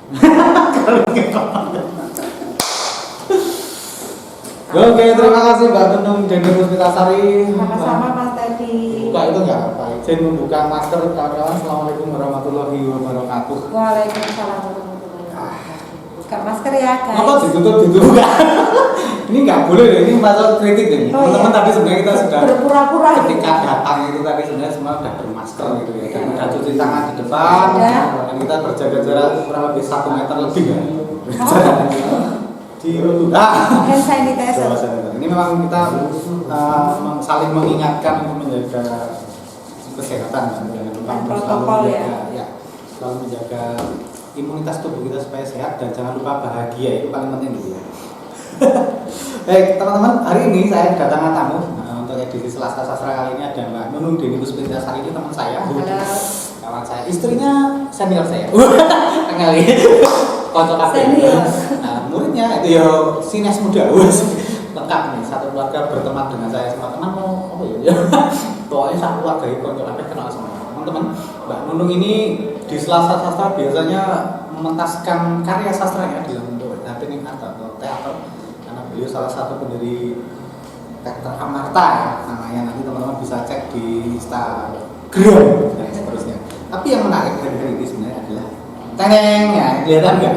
Oke, terima kasih Mbak Nunung Dendi Puspitasari. Sama-sama Mas Teddy. Buka itu nggak apa, izin membuka masker kawan-kawan. Assalamualaikum warahmatullahi wabarakatuh. Waalaikumsalam warahmatullahi wabarakatuh. Buka masker ya guys. Apa ditutup ini nggak boleh, ini masalah kritik ini. Oh, Teman-teman iya. tadi sebenarnya kita sudah berpura-pura ketika gitu. datang itu tadi sebenarnya semua sudah bermasker gitu ya. Dan Iya. sudah cuci tangan di depan. Sudah. Dan kita berjaga jarak kurang lebih 1 meter lebih ya. Di Hand sanitizer. Ini memang kita saling mengingatkan untuk menjaga kesehatan Dan protokol ya, selalu menjaga imunitas tubuh kita supaya sehat dan jangan lupa bahagia, itu paling penting gitu ya. Baik teman-teman, hari ini saya kedatangan tamu untuk edisi Selasa Sastra kali ini ada Mbak Nunung Dendi Puspitasari, ini teman saya. Halo. Kawan saya, istrinya senior saya. Kenali. Kocok apa? Senior. Nah, muridnya itu ya sines muda. Lengkap nih, satu keluarga berteman dengan saya semua. Teman mau apa ya? Pokoknya satu keluarga itu kocok apa kenal semua. Teman-teman, Mbak Nunung ini di Selasa Sastra biasanya mementaskan karya sastranya dalam bentuk happening art atau teater, karena beliau salah satu pendiri teater Amarta ya, namanya. Nanti teman-teman bisa cek di Instagram dan seterusnya. Tapi yang menarik dari hari ini sebenarnya adalah teneng ya, kelihatan nggak?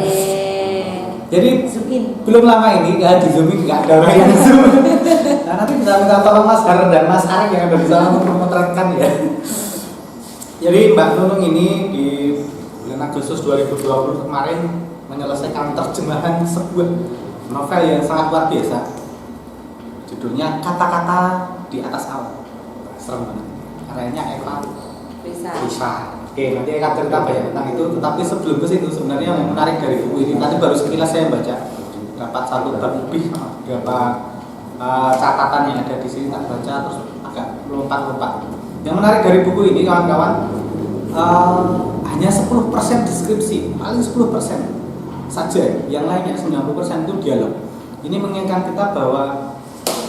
Jadi belum lama ini di Zoom ini nggak ada orang yang Zoom. Nah, nanti bisa minta tolong Mas Har dan Mas Arif yang ada di sana untuk memotretkan ya. Jadi Mbak Nunung ini di bulan Agustus 2020 kemarin menyelesaikan terjemahan sebuah novel yang sangat luar biasa. Judulnya Kata-kata di Atas Awan. Serem banget. Karyanya Eva Risa. Oke, nanti akan cerita banyak tentang itu. Tetapi sebelum ke situ sebenarnya yang menarik dari buku ini tadi baru sekilas saya baca, dapat 1 bab lebih, dapat catatan yang ada di sini tak baca terus agak lompat-lompat. Yang menarik dari buku ini kawan-kawan, hanya 10% deskripsi, paling 10% saja. Yang lainnya 90% itu dialog. Ini mengingatkan kita bahwa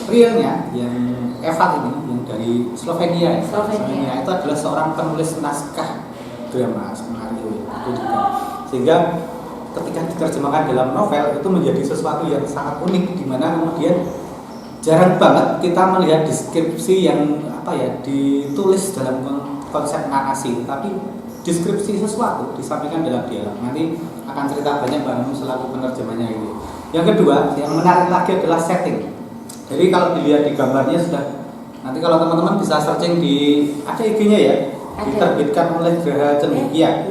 realnya yang Eva ini yang dari Slovenia itu adalah seorang penulis naskah drama skenario itu juga. Sehingga ketika diterjemahkan dalam novel itu menjadi sesuatu yang sangat unik, di mana kemudian jarang banget kita melihat deskripsi yang ditulis dalam konsep narasi, tapi deskripsi sesuatu disampaikan dalam dialog. Nanti akan cerita banyak Mbak Nunung selaku penerjemahnya ini. Yang kedua, yang menarik lagi adalah setting. Jadi kalau dilihat di gambarnya sudah, nanti kalau teman-teman bisa searching di ada IG-nya ya, diterbitkan oleh Graha Cendikia.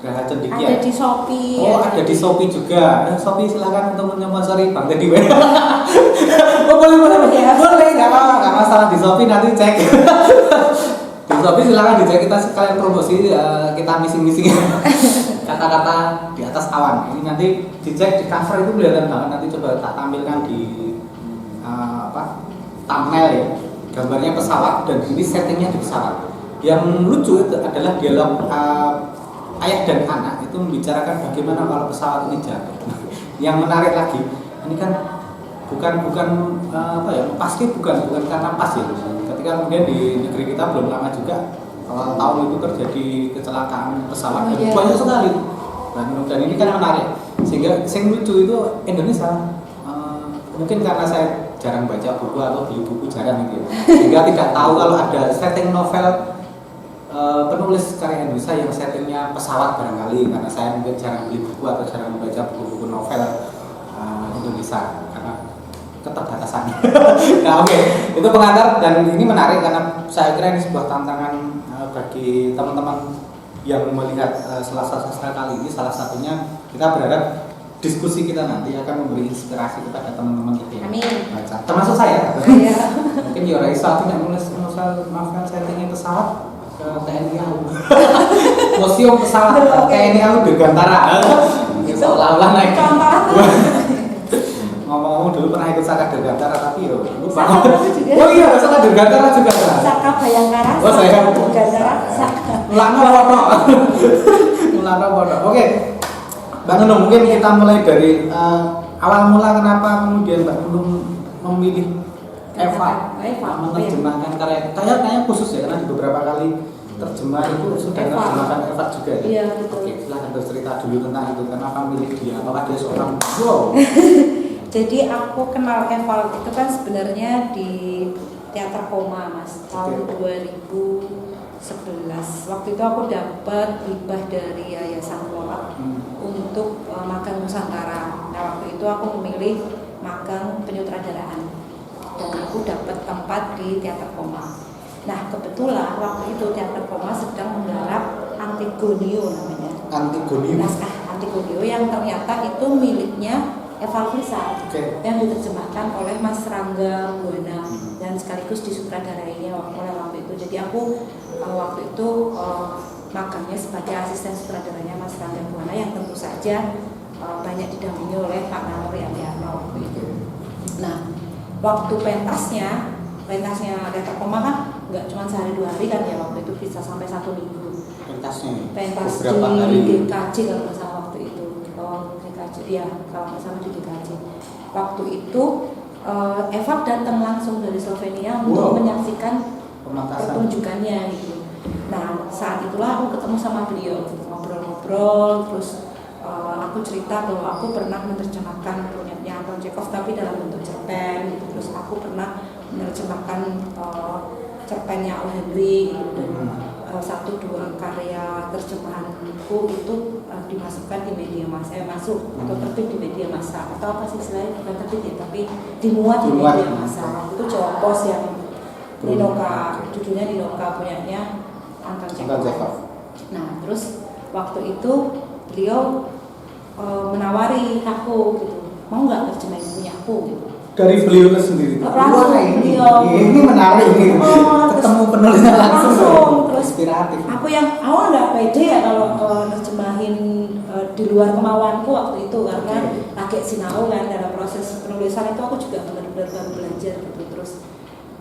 Graha Cendikia. Ada di Shopee. Oh, ada di Shopee juga. Shopee silakan untuk menyponsori Bang Teddy. Oh, boleh, nggak masalah di Shopee, nanti cek. Di Shopee silakan dicek, kita sekalian promosi, kita misi-misi kata-kata di atas awan. Ini nanti dicek di cover itu kelihatan banget. Nanti coba tak tampilkan di thumbnail ya. Gambarnya pesawat dan ini settingnya di pesawat. Yang lucu itu adalah dialog ayah dan anak itu membicarakan bagaimana kalau pesawat ini jatuh. Yang menarik lagi, ini kan bukan pasti bukan karena pas ya. Ketika kemudian di negeri kita belum lama juga awal tahun itu terjadi kecelakaan pesawat banyak sekali. Dan ini kan menarik. Sehingga yang lucu itu Indonesia, mungkin karena saya jarang baca buku atau beli buku jarang gitu, sehingga tidak tahu kalau ada setting novel penulis karya Indonesia yang settingnya pesawat barangkali, karena saya mungkin jarang beli buku atau jarang membaca buku-buku novel Indonesia karena keterbatasan. Nah, oke. Itu pengantar dan ini menarik karena saya kira ini sebuah tantangan bagi teman-teman yang melihat Selasa Sastra kali ini. Salah satunya kita berharap diskusi kita nanti akan memberi inspirasi kepada teman-teman kita yang baca, termasuk saya. Mungkin Yora Isa tidak menulis novel settingnya pesawat ke TNI AU. Museum pesawat TNI AU Dirgantara. Seolah-olah naik. Ngomong-ngomong dulu pernah ikut Saka Dirgantara tapi lupa. Oh iya, Saka Dirgantara juga. Saka Bayangkara. Oh saya Dirgantara. Ulana Wono. Oke. Mbak Nunung, mungkin kita mulai dari awal mula kenapa kemudian Mbak Nunung memilih Eva menerjemahkan kayaknya khusus ya, karena di beberapa kali terjemah itu sudah Eva. terjemahkan Eva juga ya? Iya, betul. Oke, silahkan bercerita dulu tentang itu. Kenapa milih dia? Apakah dia seorang wow? Jadi aku kenal Eval itu kan sebenarnya di Teater Koma Mas tahun 2011. Waktu itu aku dapat hibah dari Yayasan Mola untuk magang Nusantara. Nah waktu itu aku memilih magang penyutradaraan dan aku dapat tempat di Teater Koma. Nah kebetulan waktu itu Teater Koma sedang menggarap Antigonio namanya. Antigonio. Naskah Antigonio yang ternyata itu miliknya Eval Frisa yang diterjemahkan oleh Mas Rangga Buana dan sekaligus disutradarainya oleh waktu itu. Jadi aku waktu itu magangnya sebagai asisten sutradaranya Mas Rangga Buana yang tentu saja banyak didampingi oleh Pak Nanuri Adiarno waktu itu. Nah, waktu pentasnya Teater Koma kan nggak cuma sehari 2 hari kan ya, waktu itu bisa sampai 1 minggu. Pentas di GKJ kalau nggak salah waktu itu. GKJ ya, kalau nggak salah di GKJ. Waktu itu Eva datang langsung dari Slovenia untuk menyaksikan pertunjukannya gitu. Nah saat itulah aku ketemu sama beliau, ngobrol-ngobrol, terus aku cerita bahwa aku pernah menerjemahkan punyanya Anton Chekhov tapi dalam bentuk cerpen gitu. Terus aku pernah menerjemahkan cerpennya O. Henry gitu. Dan 1-2 karya terjemahanku itu dimasukkan di media massa, masuk atau terbit di media massa atau apa sih istilahnya, bukan terbit ya tapi dimuat di media massa. Itu Jawa Pos yang Ninoka, judulnya Ninoka punyanya Anton Chekhov. Nah terus waktu itu beliau menawari aku gitu, mau nggak terjemahin punyaku gitu. Dari beliau sendiri. Langsung beliau. Ini menarik nih. Ketemu penulisnya langsung. Terus inspiratif. Aku yang awal nggak pede ya kalau nerjemahin di luar kemauanku waktu itu karena agak sinau kan dalam proses penulisan itu aku juga benar-benar baru belajar gitu terus.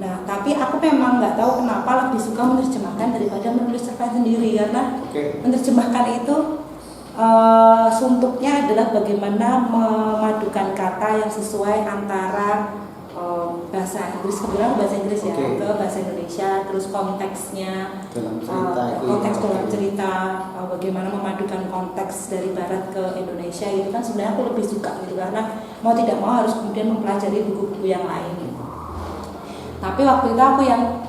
Nah tapi aku memang nggak tahu kenapa lebih suka menerjemahkan daripada menulis cerpen sendiri karena menerjemahkan itu suntuknya adalah bagaimana memadukan kata yang sesuai antara bahasa Inggris, kebetulan bahasa Inggris ya, ke bahasa Indonesia, terus konteksnya, konteks dalam cerita, bagaimana memadukan konteks dari Barat ke Indonesia itu kan sebenarnya aku lebih suka gitu karena mau tidak mau harus kemudian mempelajari buku-buku yang lain gitu. Tapi waktu itu aku yang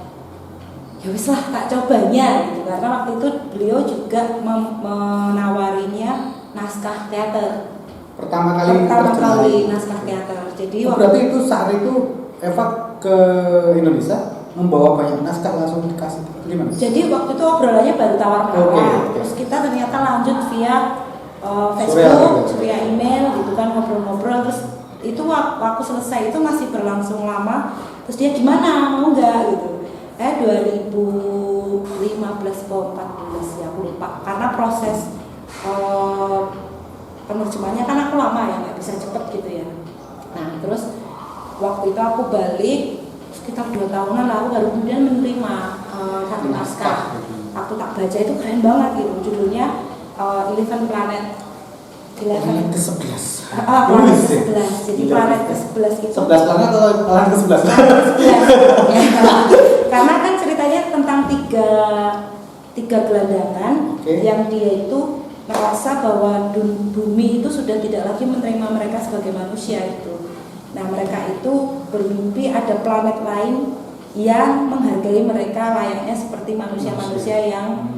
ya wis lah tak cobanya gitu karena waktu itu beliau juga menawarinya naskah teater pertama kali naskah teater. Jadi berarti itu saat itu Eva ke Indonesia membawa banyak naskah langsung dikasih gimana? Jadi waktu itu obrolannya baru tawar-tawar terus kita ternyata lanjut via Facebook, via email gitu kan ngobrol-ngobrol terus itu waktu selesai itu masih berlangsung lama terus dia gimana mau nggak gitu 2015 atau 14 ya aku lupa karena proses penerjemahannya kan aku lama ya nggak bisa cepet gitu ya. Nah terus waktu itu aku balik sekitar 2 tahunan lalu baru kemudian menerima satu naskah. Aku tak baca itu keren banget gitu judulnya Eleven Planet ke-11 planet ke-11 jadi planet ke-11 itu 11 planet atau planet ke-11? Karena kan ceritanya tentang tiga gelandangan yang dia itu merasa bahwa bumi itu sudah tidak lagi menerima mereka sebagai manusia itu. Nah mereka itu bermimpi ada planet lain yang menghargai mereka layaknya seperti manusia-manusia yang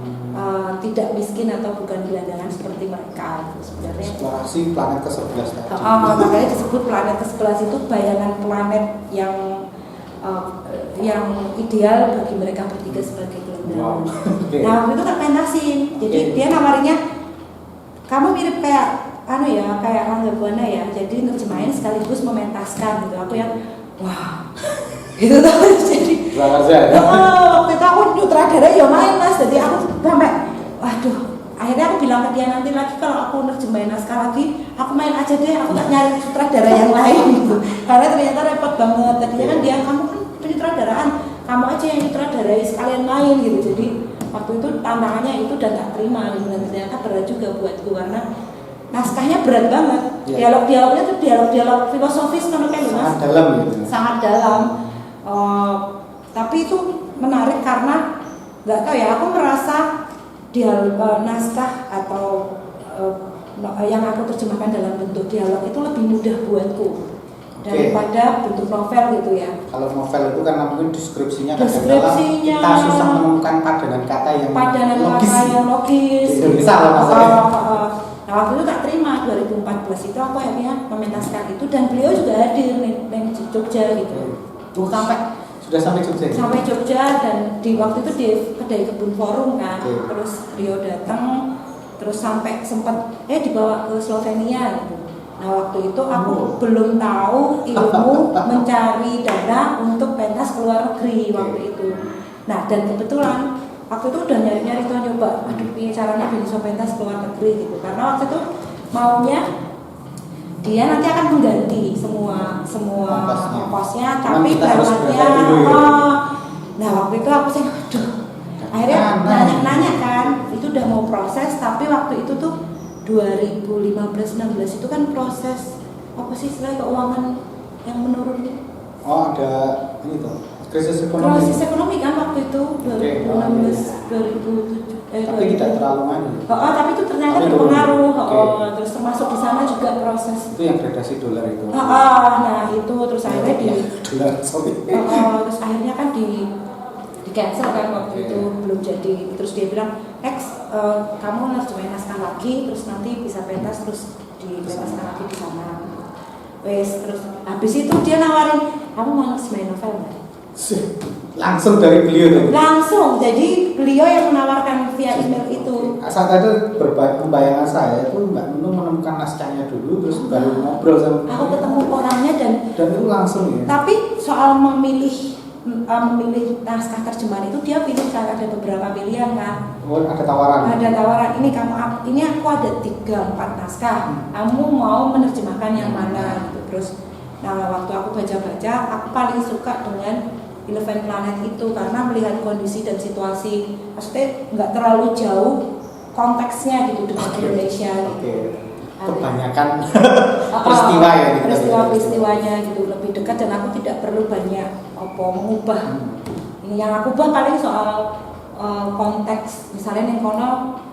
tidak miskin atau bukan gelandangan seperti mereka itu sebenarnya. Eksplorasi planet ke-11 tadi. Makanya disebut planet ke-11 itu bayangan planet yang ideal bagi mereka bertiga sebagai gelandangan. Nah waktu itu kan pentasin, jadi dia nawarinya kamu mirip kayak kayak Rangga Buana ya, jadi nerjemahin sekaligus mementaskan gitu. Aku yang wah gitu tuh jadi waktu itu aku sutradara ya main mas, jadi aku sampai waduh akhirnya aku bilang ke dia nanti lagi kalau aku nerjemahin naskah lagi aku main aja deh, aku tak nyari sutradara yang lain gitu karena ternyata repot banget. Tadinya kan dia kamu kan penyutradaraan, kamu aja yang sutradarai sekalian main gitu. Jadi waktu itu tantangannya itu dan tak terima gitu. Dan ternyata berat juga buatku karena naskahnya berat banget. Dialog-dialognya tuh dialog-dialog filosofis kan mas. Sangat dalam gitu. Sangat dalam. Tapi itu menarik karena nggak tahu ya, aku merasa naskah atau yang aku terjemahkan dalam bentuk dialog itu lebih mudah buatku daripada bentuk novel gitu ya. Kalau novel itu kan mungkin deskripsinya Deskripsinya kita susah menemukan padanan kata yang logis. Gitu. Maksudnya. Nah waktu itu tak terima 2014 itu aku akhirnya mementaskan itu dan beliau juga hadir di Jogja gitu. Sudah sampai Jogja. Sampai Jogja dan di waktu itu di Kedai Kebun Forum kan. Terus beliau datang terus sampai sempat dibawa ke Slovenia gitu. Nah waktu itu aku belum tahu ilmu mencari dana untuk pentas ke luar negeri waktu itu. Nah dan kebetulan waktu itu udah nyari-nyari tuh nyoba, aduh ini caranya bisa pentas ke luar negeri gitu. Karena waktu itu maunya dia nanti akan mengganti semua ongkosnya, tapi berangkatnya nah waktu itu aku sih, aduh akhirnya nanya-nanya kan, itu udah mau proses, tapi waktu itu tuh 2015-16 itu kan proses apa sih istilah keuangan yang menurun. Oh ada ini tuh krisis ekonomi kan waktu itu 2016 2007 tapi tidak terlalu manis. Tapi itu ternyata berpengaruh. Terus termasuk di sana juga proses itu yang gradasi dolar itu. Nah itu terus akhirnya dolar terus akhirnya kan di cancel kan waktu itu belum jadi. Terus dia bilang kamu harus cobain naskah lagi, terus nanti bisa pentas terus dipentaskan lagi di sana. Terus habis itu dia nawarin, kamu mau main novel nggak? Langsung dari beliau tuh. Langsung, jadi beliau yang menawarkan via email itu. Saat itu pembayangan saya itu Mbak Nunung menemukan naskahnya dulu, terus baru ngobrol sama. Aku ketemu orangnya dan itu langsung ya. Tapi soal memilih naskah terjemahan itu dia pilih kan ada beberapa pilihan kan. Oh, ada tawaran. Ada tawaran. Ini aku ada 3-4 naskah. Kamu mau menerjemahkan yang mana gitu. Terus waktu aku baca-baca, aku paling suka dengan Eleven Planet itu karena melihat kondisi dan situasi, maksudnya nggak terlalu jauh konteksnya gitu dengan Indonesia gitu. Kebanyakan peristiwa ya gitu. Peristiwanya gitu lebih dekat dan aku tidak perlu banyak mengubah. Ini yang aku ubah paling soal konteks, misalnya yang kono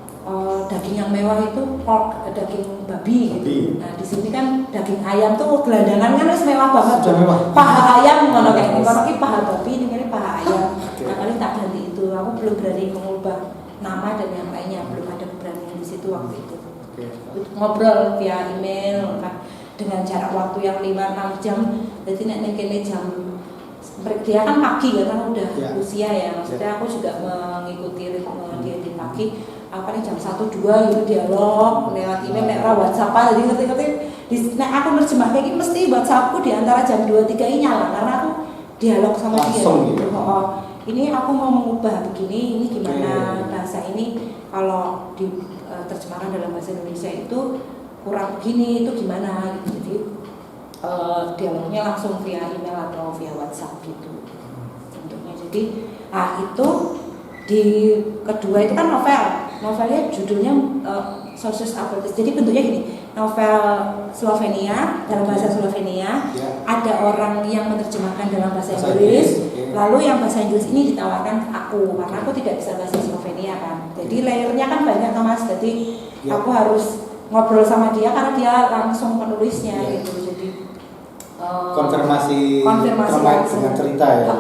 daging yang mewah itu pork, daging babi gitu. Nah di sini kan daging ayam tuh gelandangan kan harus mewah banget. Paha ayam ngono kayak ini, kalau ini paha babi ini paha ayam. Nah paling tak ganti itu. Aku belum berani mengubah nama dan yang lainnya, belum ada keberanian di situ waktu itu. Ngobrol via email kan dengan jarak waktu yang 5-6 jam. Jadi nek kene jam dia kan pagi karena udah usia ya. Maksudnya aku juga mengikuti ritme dia di pagi. Apa nih jam 1-2 gitu dialog lewat email, lewat WhatsApp. Jadi ngerti-ngerti aku nerjemah kayak gini mesti WhatsAppku di antara jam 2-3 ini nyala karena aku dialog sama dia. Ini aku mau mengubah begini, ini gimana bahasa ini kalau diterjemahkan dalam bahasa Indonesia itu kurang begini, itu gimana gitu. Jadi dialognya langsung via email atau via WhatsApp gitu bentuknya. Jadi itu di kedua itu kan novelnya judulnya Sources Apertis. Jadi bentuknya gini, novel Slovenia dalam bahasa Slovenia, ada orang yang menerjemahkan dalam bahasa Inggris, lalu yang bahasa Inggris ini ditawarkan ke aku karena aku tidak bisa bahasa Slovenia kan. Jadi layernya kan banyak Thomas, jadi aku harus ngobrol sama dia karena dia langsung penulisnya gitu. Jadi konfirmasi dengan cerita ya.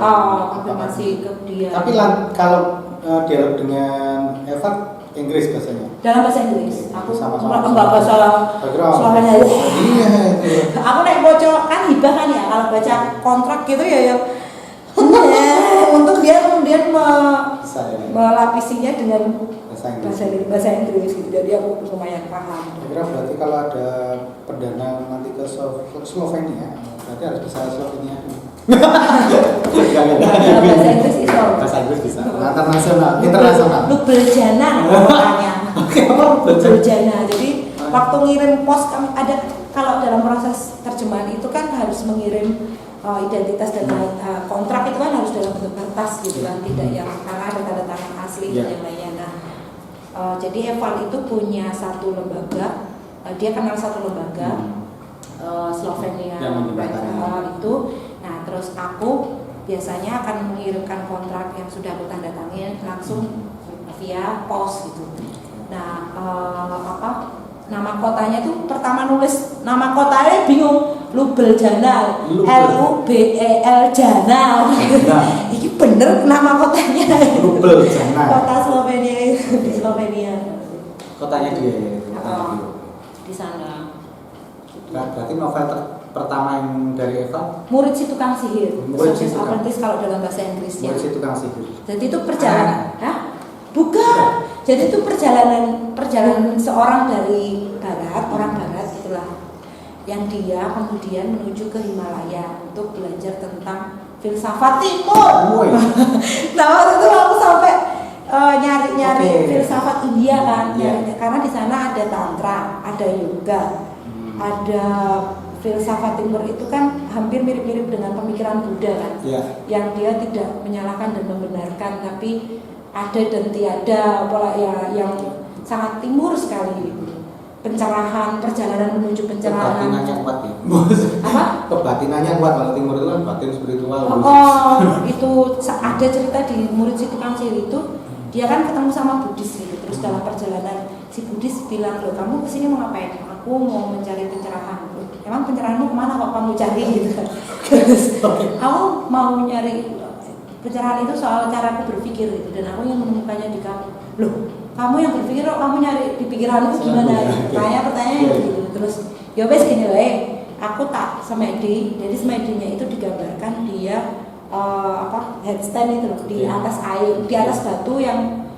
Konfirmasi ke dia. Tapi kalau dialog dengan Eva Inggris bahasanya. Dalam bahasa Inggris. Aku sama-sama. Enggak bahasa Slovenia. Iya. Aku naik bocor kan hibah kan ya kalau baca kontrak gitu ya untuk dia kemudian melapisinya dengan bahasa Inggris gitu. Jadi aku lumayan paham. Kira berarti kalau ada perdana nanti ke Slovenia, berarti harus bisa Slovenia. Bahasa Inggris bisa. Bahasa Inggris bisa. Internasional. Lubeljana namanya. Lubeljana. Jadi waktu ngirim pos ada kalau dalam proses terjemahan itu kan harus mengirim identitas dan kontrak itu kan harus dalam bentuk kertas gitu kan, tidak yang karena ada tanda tangan asli dan yang lainnya. Nah, jadi Eval itu punya satu lembaga, dia kenal satu lembaga Slovenia itu. Nah terus aku biasanya akan mengirimkan kontrak yang sudah aku tanda tangani langsung via pos gitu. Nah, nama kotanya itu pertama nulis nama kotanya bingung, Ljubljana, Lubel Jana. Ini bener nama kotanya. Ljubljana. Kota Slovenia di Slovenia. Kotanya dia ya. Di sana. Berarti novel pertama yang dari Eva? Murid si tukang sihir. Murid si tukang. Apprentice kalau dalam bahasa Inggrisnya. Murid si tukang sihir. Jadi itu perjalanan. Hah? Bukan. Jadi itu perjalanan seorang dari barat, orang barat itulah, yang dia kemudian menuju ke Himalaya untuk belajar tentang filsafat timur. Nah waktu itu aku sampai nyari filsafat India kan, karena di sana ada tantra, ada yoga, ada filsafat timur itu kan hampir mirip-mirip dengan pemikiran Buddha kan, yang dia tidak menyalahkan dan membenarkan, tapi ada dan tiada, pola ya yang sangat timur sekali. Pencerahan, perjalanan menuju pencerahan. Kebatinannya kuat ya. Apa? Kebatinannya kuat, kalau timur itu kan batin spiritual. Itu ada cerita di Murid si Tukang Sihir itu, dia kan ketemu sama Buddhis gitu. Terus dalam perjalanan si Buddhis bilang, "Loh, kamu kesini mau ngapain?" "Aku mau mencari pencerahan." "Emang pencerahanmu kemana kok kamu cari?" gitu kan. Terus aku mau nyari pencerahan itu soal cara aku berpikir gitu, dan aku yang menemukannya di kamu. "Loh, kamu yang berpikir kok kamu nyari di pikiranmu gimana?" Pertanyaan gitu. Terus ya wes gini wae, aku tak semedi. Jadi semedinya itu digambarkan dia headstand itu loh, di atas air, di atas batu yang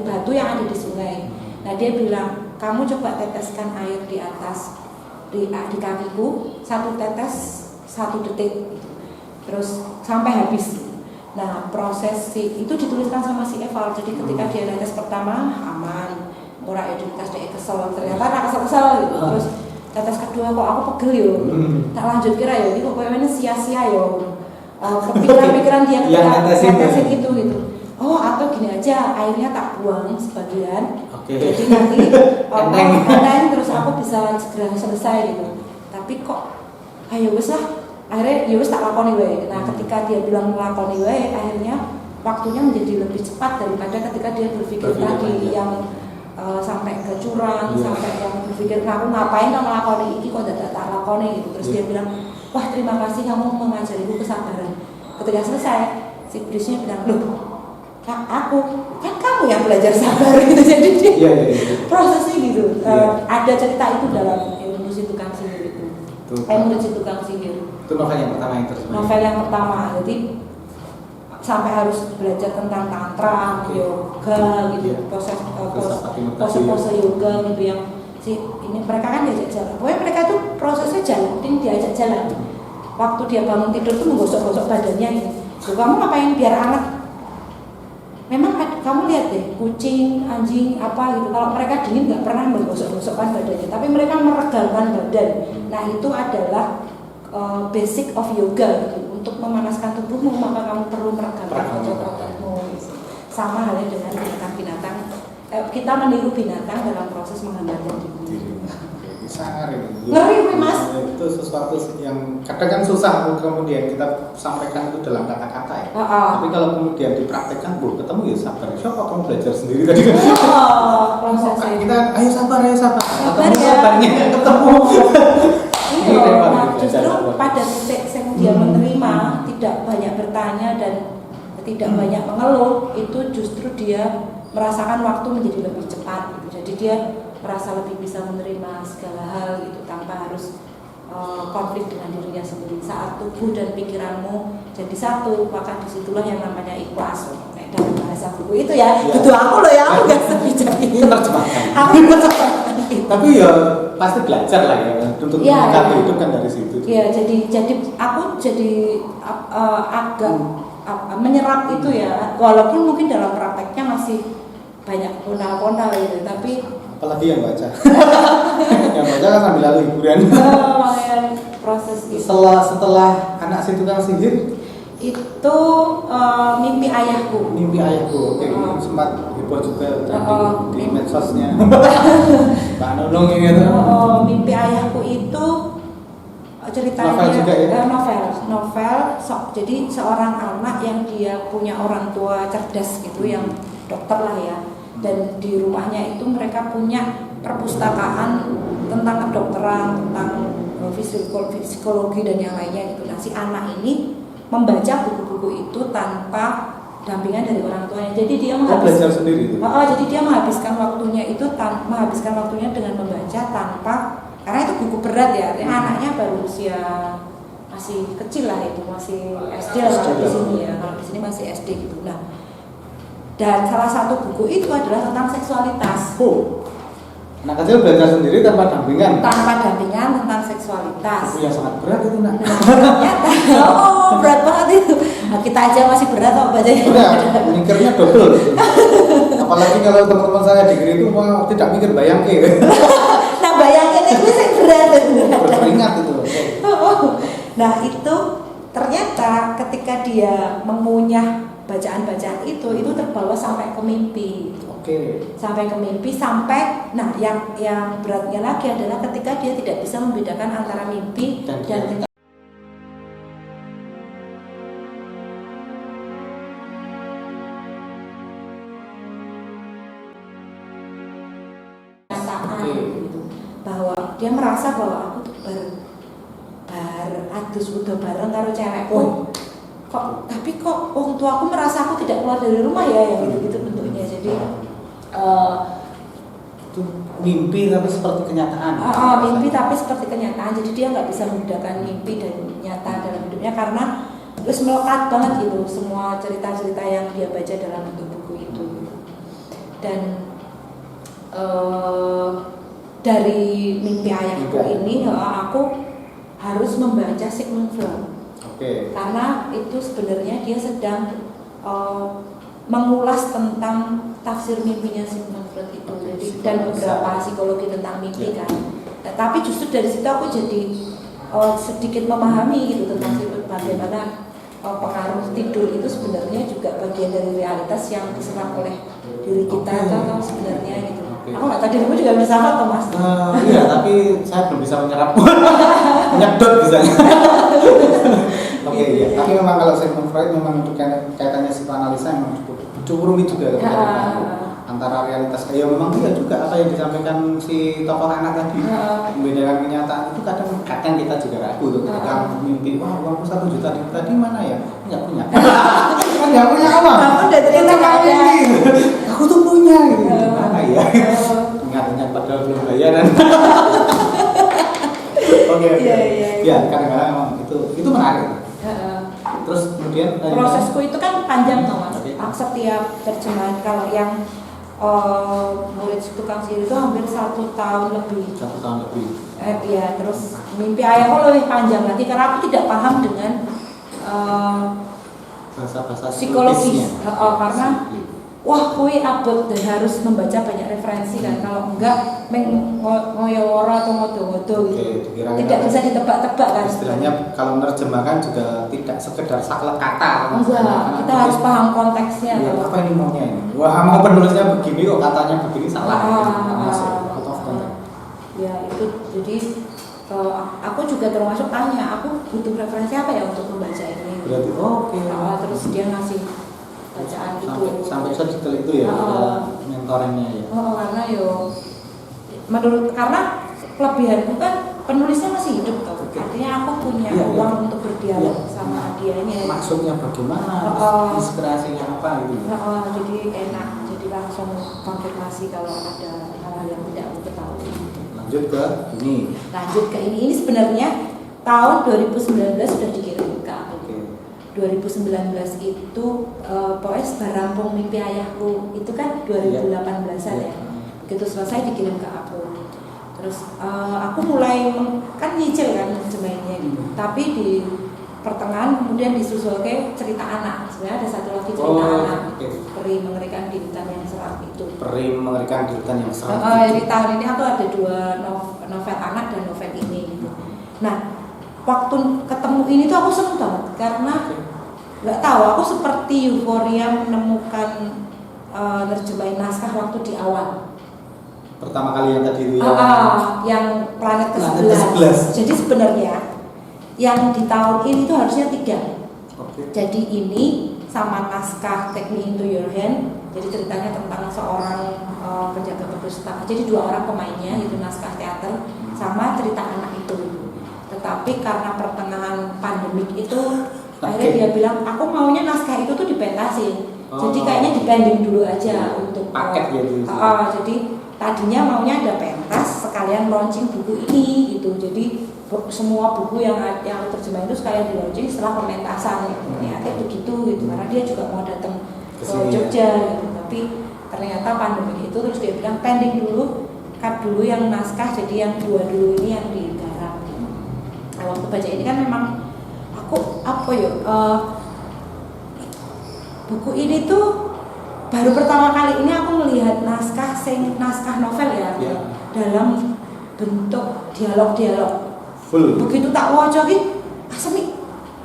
batu yang ada di sungai. Nah dia bilang, "Kamu coba teteskan air di atas di kakiku, 1 tetes 1 detik gitu. Terus sampai habis." Nah proses itu dituliskan sama si Eval. Jadi ketika dia netes pertama aman, ora ya dikasih dia kesel, ternyata nak kesel gitu. Terus tetes kedua kok aku pegel yo, tak lanjut kira yo, ini kok kayaknya sia-sia yo. Pikiran dia ketika netesin itu gitu. Oh atau gini aja, airnya tak buang sebagian, jadi nanti enteng terus aku bisa segera selesai gitu. Tapi kok ayo wes lah, akhirnya ya wis tak lakoni wae. Nah, ketika dia bilang melakoni wae, akhirnya waktunya menjadi lebih cepat daripada ketika dia berpikir tadi yang sampai ke curang, sampai yang berpikir aku ngapain kamu lakoni ini kok tidak tak lakoni gitu. Terus dia bilang, "Wah, terima kasih kamu mengajariku kesabaran." Ketika selesai, si Buddhisnya bilang, "Loh, aku kan kamu yang belajar sabar." gitu. Jadi dia prosesnya gitu. Ada cerita itu dalam Ilmu Si Tukang Sihir itu. Murid Si Tukang Sihir. Itu novel yang pertama yang tersebut. Novel yang pertama, jadi sampai harus belajar tentang tantra, yoga gitu, pose yoga gitu yang ini mereka kan diajak jalan. Pokoknya mereka itu prosesnya jalan, diajak jalan. Waktu dia bangun tidur tuh menggosok-gosok badannya ini. "Loh, kamu ngapain biar hangat?" Memang kamu lihat deh, kucing, anjing, apa gitu. Kalau mereka dingin nggak pernah menggosok-gosokkan badannya, tapi mereka meregangkan badan. Nah itu adalah basic of yoga gitu. Untuk memanaskan tubuhmu maka kamu perlu meregangkan otot-ototmu. Sama halnya dengan binatang-binatang. Kita meniru binatang dalam proses menggambarkan diri. Sangar ini. Ngeri Mas. Itu sesuatu yang kadang kan susah kemudian kita sampaikan itu dalam kata-kata ya. Tapi kalau kemudian dipraktekkan, ketemu ya sabar. Siapa kamu belajar sendiri tadi? Prosesnya kita ayo sabar. Sabar ya. Sabarnya ketemu. Nah, justru pada titik dia menerima, tidak banyak bertanya dan tidak banyak mengeluh, itu justru dia merasakan waktu menjadi lebih cepat gitu. Jadi dia merasa lebih bisa menerima segala hal gitu tanpa harus konflik dengan dirinya sendiri. Saat tubuh dan pikiranmu jadi satu, maka disitulah yang namanya ikhlas. Dalam bahasa buku itu ya. Betul aku loh ya, aku nggak sebijak itu. Tapi ya pasti belajar lah ya untuk menyikapi hidup kan dari situ. Iya, jadi aku agak menyerap itu ya, walaupun mungkin dalam prakteknya masih banyak pondal-pondal gitu, tapi apalagi yang baca. Yang baca kan sambil lalu hiburan. Proses itu. Setelah Anak Si Tukang Sihir itu Mimpi Ayahku. Oke, sempat heboh juga di medsosnya. Pak Nunung ini tuh. Mimpi Ayahku itu ceritanya novel juga ya? Novel. Jadi seorang anak yang dia punya orang tua cerdas gitu, yang dokter lah ya, dan di rumahnya itu mereka punya perpustakaan tentang kedokteran, tentang psikologi dan yang lainnya gitu. Nah si anak ini membaca buku-buku itu tanpa dampingan dari orang tuanya. Jadi dia belajar sendiri itu. Jadi dia menghabiskan waktunya dengan membaca tanpa, karena itu buku berat ya. Anaknya baru usia masih kecil lah, itu masih SD lah kalau di sini ya. Kalau di sini masih SD gitu. Nah, dan salah satu buku itu adalah tentang seksualitas. Anak kecil belajar sendiri tanpa dampingan. Tanpa dampingan tentang seksualitas. Buku yang sangat berat itu nak. Berat banget itu. Nah, kita aja masih berat kok bacanya. Udah, mikirnya double. Apalagi kalau teman-teman saya degree itu mau tidak mikir bayangke. Nah bayangin itu yang berat. Beringat itu. Nah itu ternyata ketika dia mengunyah bacaan-bacaan itu terbawa sampai ke mimpi. Sampai ke mimpi, nah yang beratnya lagi adalah ketika dia tidak bisa membedakan antara mimpi dan kenyataan. Bahwa dia merasa bahwa aku tuh adus udah bareng karo cewekku. Tapi kok orang tua aku merasa aku tidak keluar dari rumah ya, yang gitu bentuknya. Jadi itu mimpi tapi seperti kenyataan. Mimpi tapi seperti kenyataan. Jadi dia nggak bisa membedakan mimpi dan nyata dalam hidupnya karena terus melekat banget gitu semua cerita-cerita yang dia baca dalam bentuk buku itu. Dan dari mimpi ayahku ini aku harus membaca Sigmund Freud. Karena itu sebenarnya dia sedang mengulas tentang tafsir mimpinya Sigmund Freud itu. Jadi dan beberapa psikologi tentang mimpi kan. Nah, tapi justru dari situ aku jadi sedikit memahami gitu tentang bagaimana pengaruh tidur itu sebenarnya juga bagian dari realitas yang diserap oleh diri kita atau sebenarnya gitu. Aku nggak tahu dirimu juga bisa apa Mas? Iya, tapi saya belum bisa menyerap. Nyedot bisa. Iya. Tapi memang kalau Sigmund Freud memang untuk kaitannya psikoanalisa memang cukup rumit juga antara realitas. Ya memang iya juga apa yang disampaikan si tokoh anak tadi, membedakan kenyataan itu kadang kita juga ragu tuh ketika mimpi, wah uangku 1 juta tadi mana ya? Nggak punya. Kan nggak punya apa? Kamu udah ternyata ada. Aku tuh punya gitu. Gimana ya? Ingat-ingat padahal belum bayaran. Oke. Ya kadang-kadang memang itu menarik. Terus kemudian prosesku itu kan panjang Mas. Setiap terjemahan kalau yang murid tukang sihir itu hampir 1 tahun lebih. 1 tahun lebih. Iya, terus mimpi ayahku lebih panjang lagi karena aku tidak paham dengan bahasa-bahasa psikologis. Karena wah kui abot dan harus membaca banyak referensi kan, kalau enggak ngoyo-woro atau ngodo-ngodo gitu. Tidak bisa ditebak-tebak kan. Istilahnya kalau menerjemahkan juga tidak sekedar saklek kata. Enggak, kita harus paham konteksnya. Ya, apa ini maunya ini? Wah, mau penulisnya begini kok katanya begini salah. Out of context. Ya itu jadi aku juga termasuk tanya, aku butuh referensi apa ya untuk membaca ini. Berarti terus dia ngasih bacaan itu sampai sedetail itu ya mentoringnya ya. Karena karena kelebihanku kan penulisnya masih hidup toh. Artinya aku punya uang untuk berdialog sama dianya. Maksudnya bagaimana? Inspirasinya apa gitu. Jadi enak, jadi langsung konfirmasi kalau ada hal-hal yang tidak aku ketahui. Lanjut ke ini. Ini sebenarnya tahun 2019 sudah dikirim ke aku. 2019 itu pokoknya serampung mimpi ayahku itu kan 2018an ya. Begitu selesai dikirim ke aku. Terus aku mulai kan nyicil kan jemainnya gitu. Tapi di pertengahan kemudian disusul ke cerita anak. Sebenarnya ada satu lagi cerita anak. Peri mengerikan di hutan yang seram itu. Peri mengerikan di hutan yang seram. Di tahun ini aku ada 2 novel anak dan novel ini gitu. Nah, waktu ketemu ini tuh aku seneng banget karena nggak tahu, aku seperti euforia menemukan nerjemahin naskah waktu di awal. Pertama kali yang tadi itu yang planet ke-11. Jadi sebenarnya yang di tahun ini tuh harusnya 3. Oke. Jadi ini sama naskah Take Me Into Your Hand. Jadi ceritanya tentang seorang penjaga perpustakaan. Jadi 2 orang pemainnya, itu naskah teater sama cerita anak itu. Tetapi karena pertengahan pandemik itu akhirnya dia bilang aku maunya naskah itu tuh dipentasin. Jadi kayaknya dipending dulu aja untuk paket gitu. Jadi tadinya maunya ada pentas sekalian launching buku ini gitu. Jadi semua buku yang terjemahan itu sekalian di launching setelah pementasan gitu. Ternyata begitu gitu karena dia juga mau datang ke Jogja gitu. Tapi ternyata pandemi itu terus dia bilang pending dulu, cut dulu yang naskah, jadi yang 2 dulu ini yang digarap gitu. Nah, waktu baca ini kan memang aku buku ini tuh baru pertama kali ini aku melihat naskah novel ya. Dalam bentuk dialog-dialog. Full. Begitu tak waca iki, asemi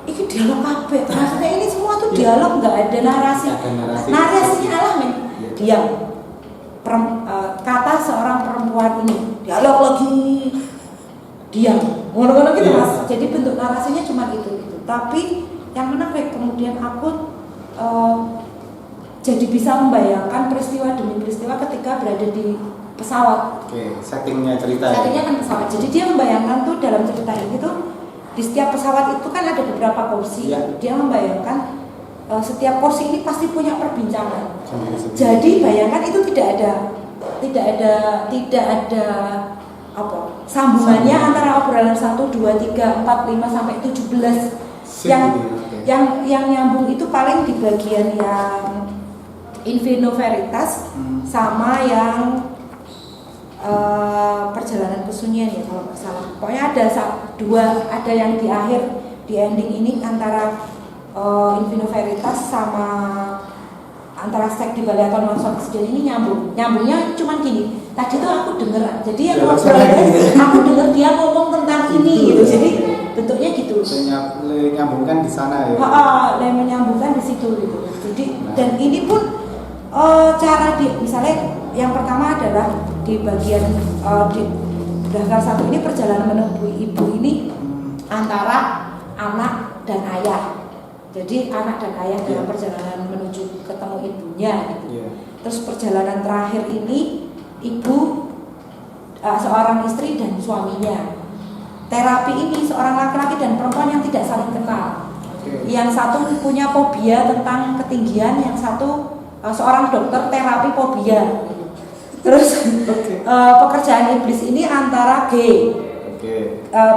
iki dialog kabeh. Maksudnya ini semua tuh dialog, nggak ada narasi. Narasinya lah men. Diam. Kata seorang perempuan ini, dialog lagi. Diam. Ngono-ngono gitu Mas. Jadi bentuk narasinya cuma itu. Tapi yang menarik kemudian aku jadi bisa membayangkan peristiwa demi peristiwa ketika berada di pesawat. Oke, settingnya cerita. Settingnya kan pesawat. Jadi dia membayangkan tuh dalam cerita ini tuh di setiap pesawat itu kan ada beberapa kursi. Dia membayangkan setiap kursi ini pasti punya perbincangan. Jadi bayangkan itu tidak ada sambungannya antara obrolan 1, 2, 3, 4, 5 sampai 17. Yang nyambung itu paling di bagian yang Invino Veritas sama yang perjalanan kesunyian ya kalau nggak salah. Pokoknya ada yang di akhir, di ending ini antara Invino Veritas sama antara Sek di Bali atau Nonson Kesedihan ini nyambungnya cuman gini. Tadi tuh aku denger, jadi yang aku denger dia ngomong tentang ini gitu. Jadi bentuknya gitu. Menyambungkan di sana ya. Menyambungkan di situ gitu. Jadi dan ini pun cara misalnya yang pertama adalah di bagian di daftar 1 ini perjalanan menemui ibu ini antara anak dan ayah. Jadi anak dan ayah dalam perjalanan menuju ketemu ibunya gitu. Terus perjalanan terakhir ini ibu seorang istri dan suaminya. Terapi ini seorang laki-laki dan perempuan yang tidak saling kenal. Yang satu punya fobia tentang ketinggian, yang satu seorang dokter terapi fobia. Terus pekerjaan iblis ini antara gay,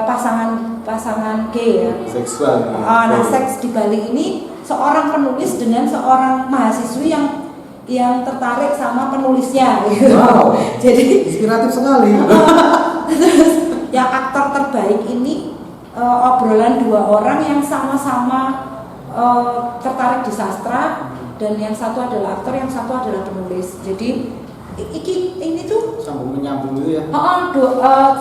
pasangan gay ya. Seksual. Nah, seks di Bali ini seorang penulis dengan seorang mahasiswi yang tertarik sama penulisnya. Gitu. Wow. Jadi inspiratif sekali. Terus yang aktor terbaik ini obrolan 2 orang yang sama-sama tertarik di sastra dan yang satu adalah aktor, yang satu adalah penulis. Jadi ini tuh sambung menyambung gitu ya.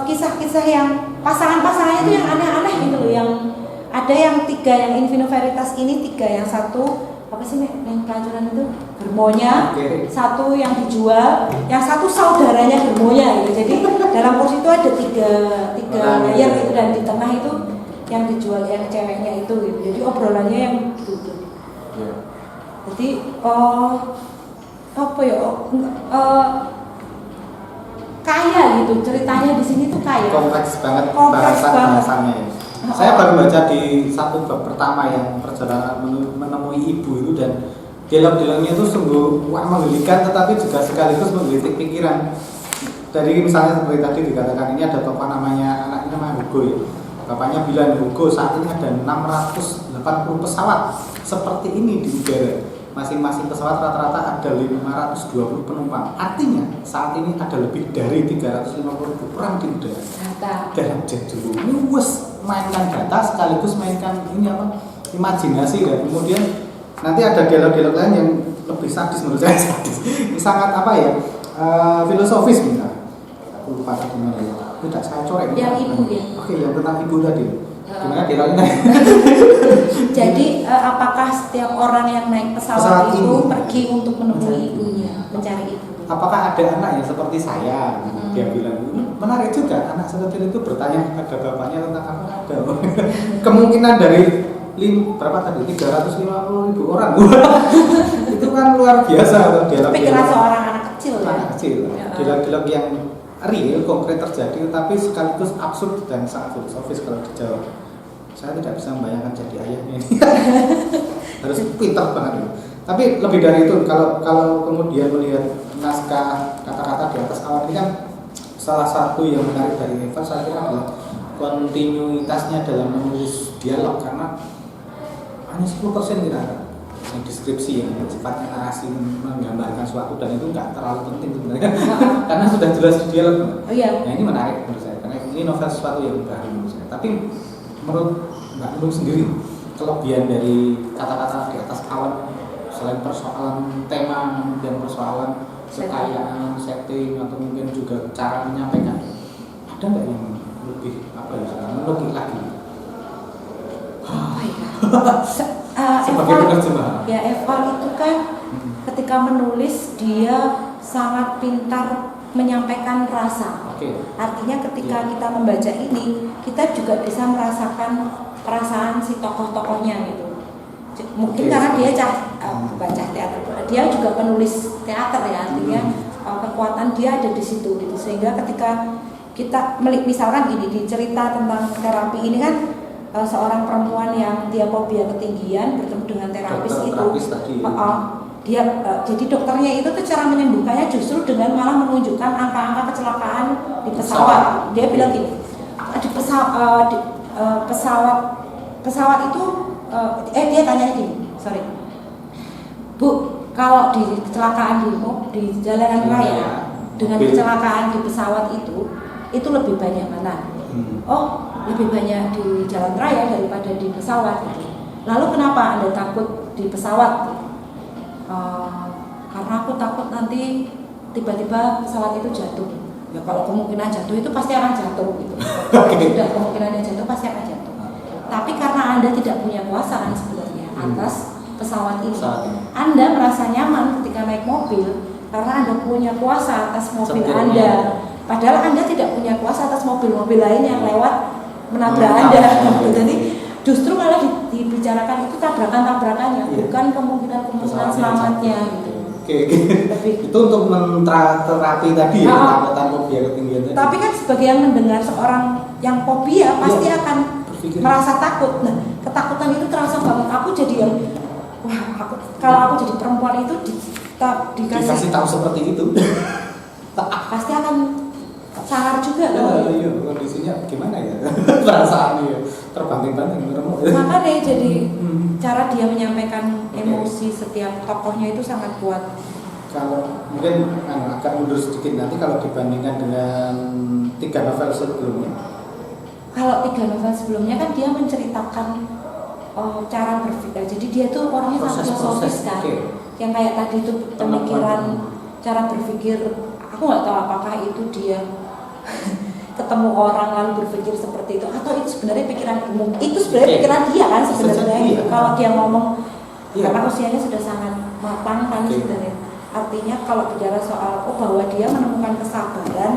Kisah-kisah yang pasangannya itu yang aneh-aneh gitu loh, yang ada yang 3 yang Invino Veritas ini 3, yang satu apa sih yang pelajaran itu germonya, satu yang dijual, yang satu saudaranya germonya gitu. Jadi dalam kursi itu ada 3 layar gitu dan di tengah itu yang dijual yang ceweknya itu gitu. Jadi obrolannya yang gitu. Jadi kaya gitu ceritanya di sini tuh kaya. Kompleks banget bahasannya. Saya baru baca di 1 bab pertama yang perjalanan menemui ibu itu, dan dialog-dialognya itu sungguh menggelikan tetapi juga sekaligus menggelitik pikiran. Dari misalnya seperti tadi dikatakan ini ada tokoh namanya Hugo ya. Bapaknya bilang Hugo saat ini ada 680 pesawat seperti ini di udara. Masing-masing pesawat rata-rata ada 520 penumpang. Artinya saat ini ada lebih dari 350 orang di udara. Dalam jet dulu. Ini mainkan data sekaligus mainkan imajinasi dan kemudian nanti ada dialog-dialog lain yang lebih sadis menurut saya sadis. Ini sangat filosofis misalnya. Aku lupa gimana ya. Tidak saya corek. Yang ibu ya. Oke, yang tentang ibu tadi. Gimana dialognya? Jadi apakah setiap orang yang naik pesawat itu pergi untuk menemui ibunya, mencari ibu? Apakah ada anak yang seperti saya? Dia bilang, menarik juga anak sekecil itu bertanya kepada bapaknya tentang apa ada. Kemungkinan dari berapa tadi? 350.000 orang. Itu kan luar biasa dialog. Pikiran seorang anak kecil ya. Anak kecil. Dialog yang real, konkret terjadi, tapi sekaligus absurd dan sangat filosofis kalau dijawab. Saya tidak bisa membayangkan jadi ayahnya ini. Harus pintar banget ini. Tapi lebih dari itu, kalau kemudian melihat naskah kata-kata di atas awan ini kan salah satu yang menarik dari Eva saya kira adalah kontinuitasnya dalam menulis dialog, karena hanya 10% kira-kira yang deskripsi yang sifatnya narasi menggambarkan suatu, dan itu nggak terlalu penting sebenarnya karena sudah jelas di dialog. Oh iya. Nah ini menarik menurut saya karena ini novel sesuatu yang baru menurut saya. Tapi menurut Mbak Nunung sendiri, kelebihan dari kata-kata di atas awan selain persoalan tema dan persoalan kekayaan, setting, atau mungkin juga cara menyampaikan, ada nggak yang lebih lebih lagi? Sebagai penerjemah. Ya, Eval itu kan ketika menulis dia sangat pintar menyampaikan rasa. Artinya ketika kita membaca ini, kita juga bisa merasakan perasaan si tokoh-tokohnya gitu. Mungkin karena dia baca teater, dia juga penulis teater ya, artinya kekuatan dia ada di situ gitu. Sehingga ketika kita misalkan gini, di cerita tentang terapi ini kan seorang perempuan yang dia fobia ketinggian bertemu dengan terapis itu, dia jadi dokternya itu tuh cara menyembuhkannya justru dengan malah menunjukkan angka-angka kecelakaan di pesawat. Dia bilang gini, di pesawat itu dia tanya gini, sorry Bu, kalau di kecelakaan di jalanan raya dengan kecelakaan di pesawat itu lebih banyak mana? Oh, lebih banyak di jalan raya daripada di pesawat gitu. Lalu kenapa Anda takut di pesawat? Karena aku takut nanti tiba-tiba pesawat itu jatuh. Ya kalau kemungkinan jatuh itu pasti akan jatuh gitu. Sudah kemungkinannya jatuh pasti akan jatuh. Tapi karena Anda tidak punya kuasa kan sebenarnya atas pesawat ini. Anda merasa nyaman ketika naik mobil karena Anda punya kuasa atas mobil Anda. Padahal Anda tidak punya kuasa atas mobil-mobil lain yang lewat menabrak Anda. Jadi justru malah dibicarakan itu tabrakan-tabrakannya, bukan kemungkinan selamatnya gitu. Itu untuk menterapi tadi ya, ketakutan fobia ketinggian tadi. Tapi kan sebagai yang mendengar seorang yang fobia pasti akan merasa takut. Nah, ketakutan itu terasa banget. Aku jadi yang kalau aku jadi perempuan itu dikasih tahu seperti itu pasti akan sangar juga kan? Iya, kondisinya gimana ya? Perasaannya terbanting-banting. Makanya jadi cara dia menyampaikan emosi setiap tokohnya itu sangat kuat. Kalau mungkin agak mundur sedikit nanti kalau dibandingkan dengan 3 novel sebelumnya. Kalau 3 novel sebelumnya kan dia menceritakan cara berpikir. Jadi dia tuh orangnya sangat filosofis kan. Yang kayak tadi itu pemikiran, cara berpikir. Aku nggak tahu apakah itu dia ketemu orang lalu berpikir seperti itu atau itu sebenarnya pikiran umum. Itu sebenarnya pikiran dia kan sebenarnya. Kalau dia ngomong karena usianya sudah sangat matang kan sebenarnya. Artinya kalau bicara soal bahwa dia menemukan kesabaran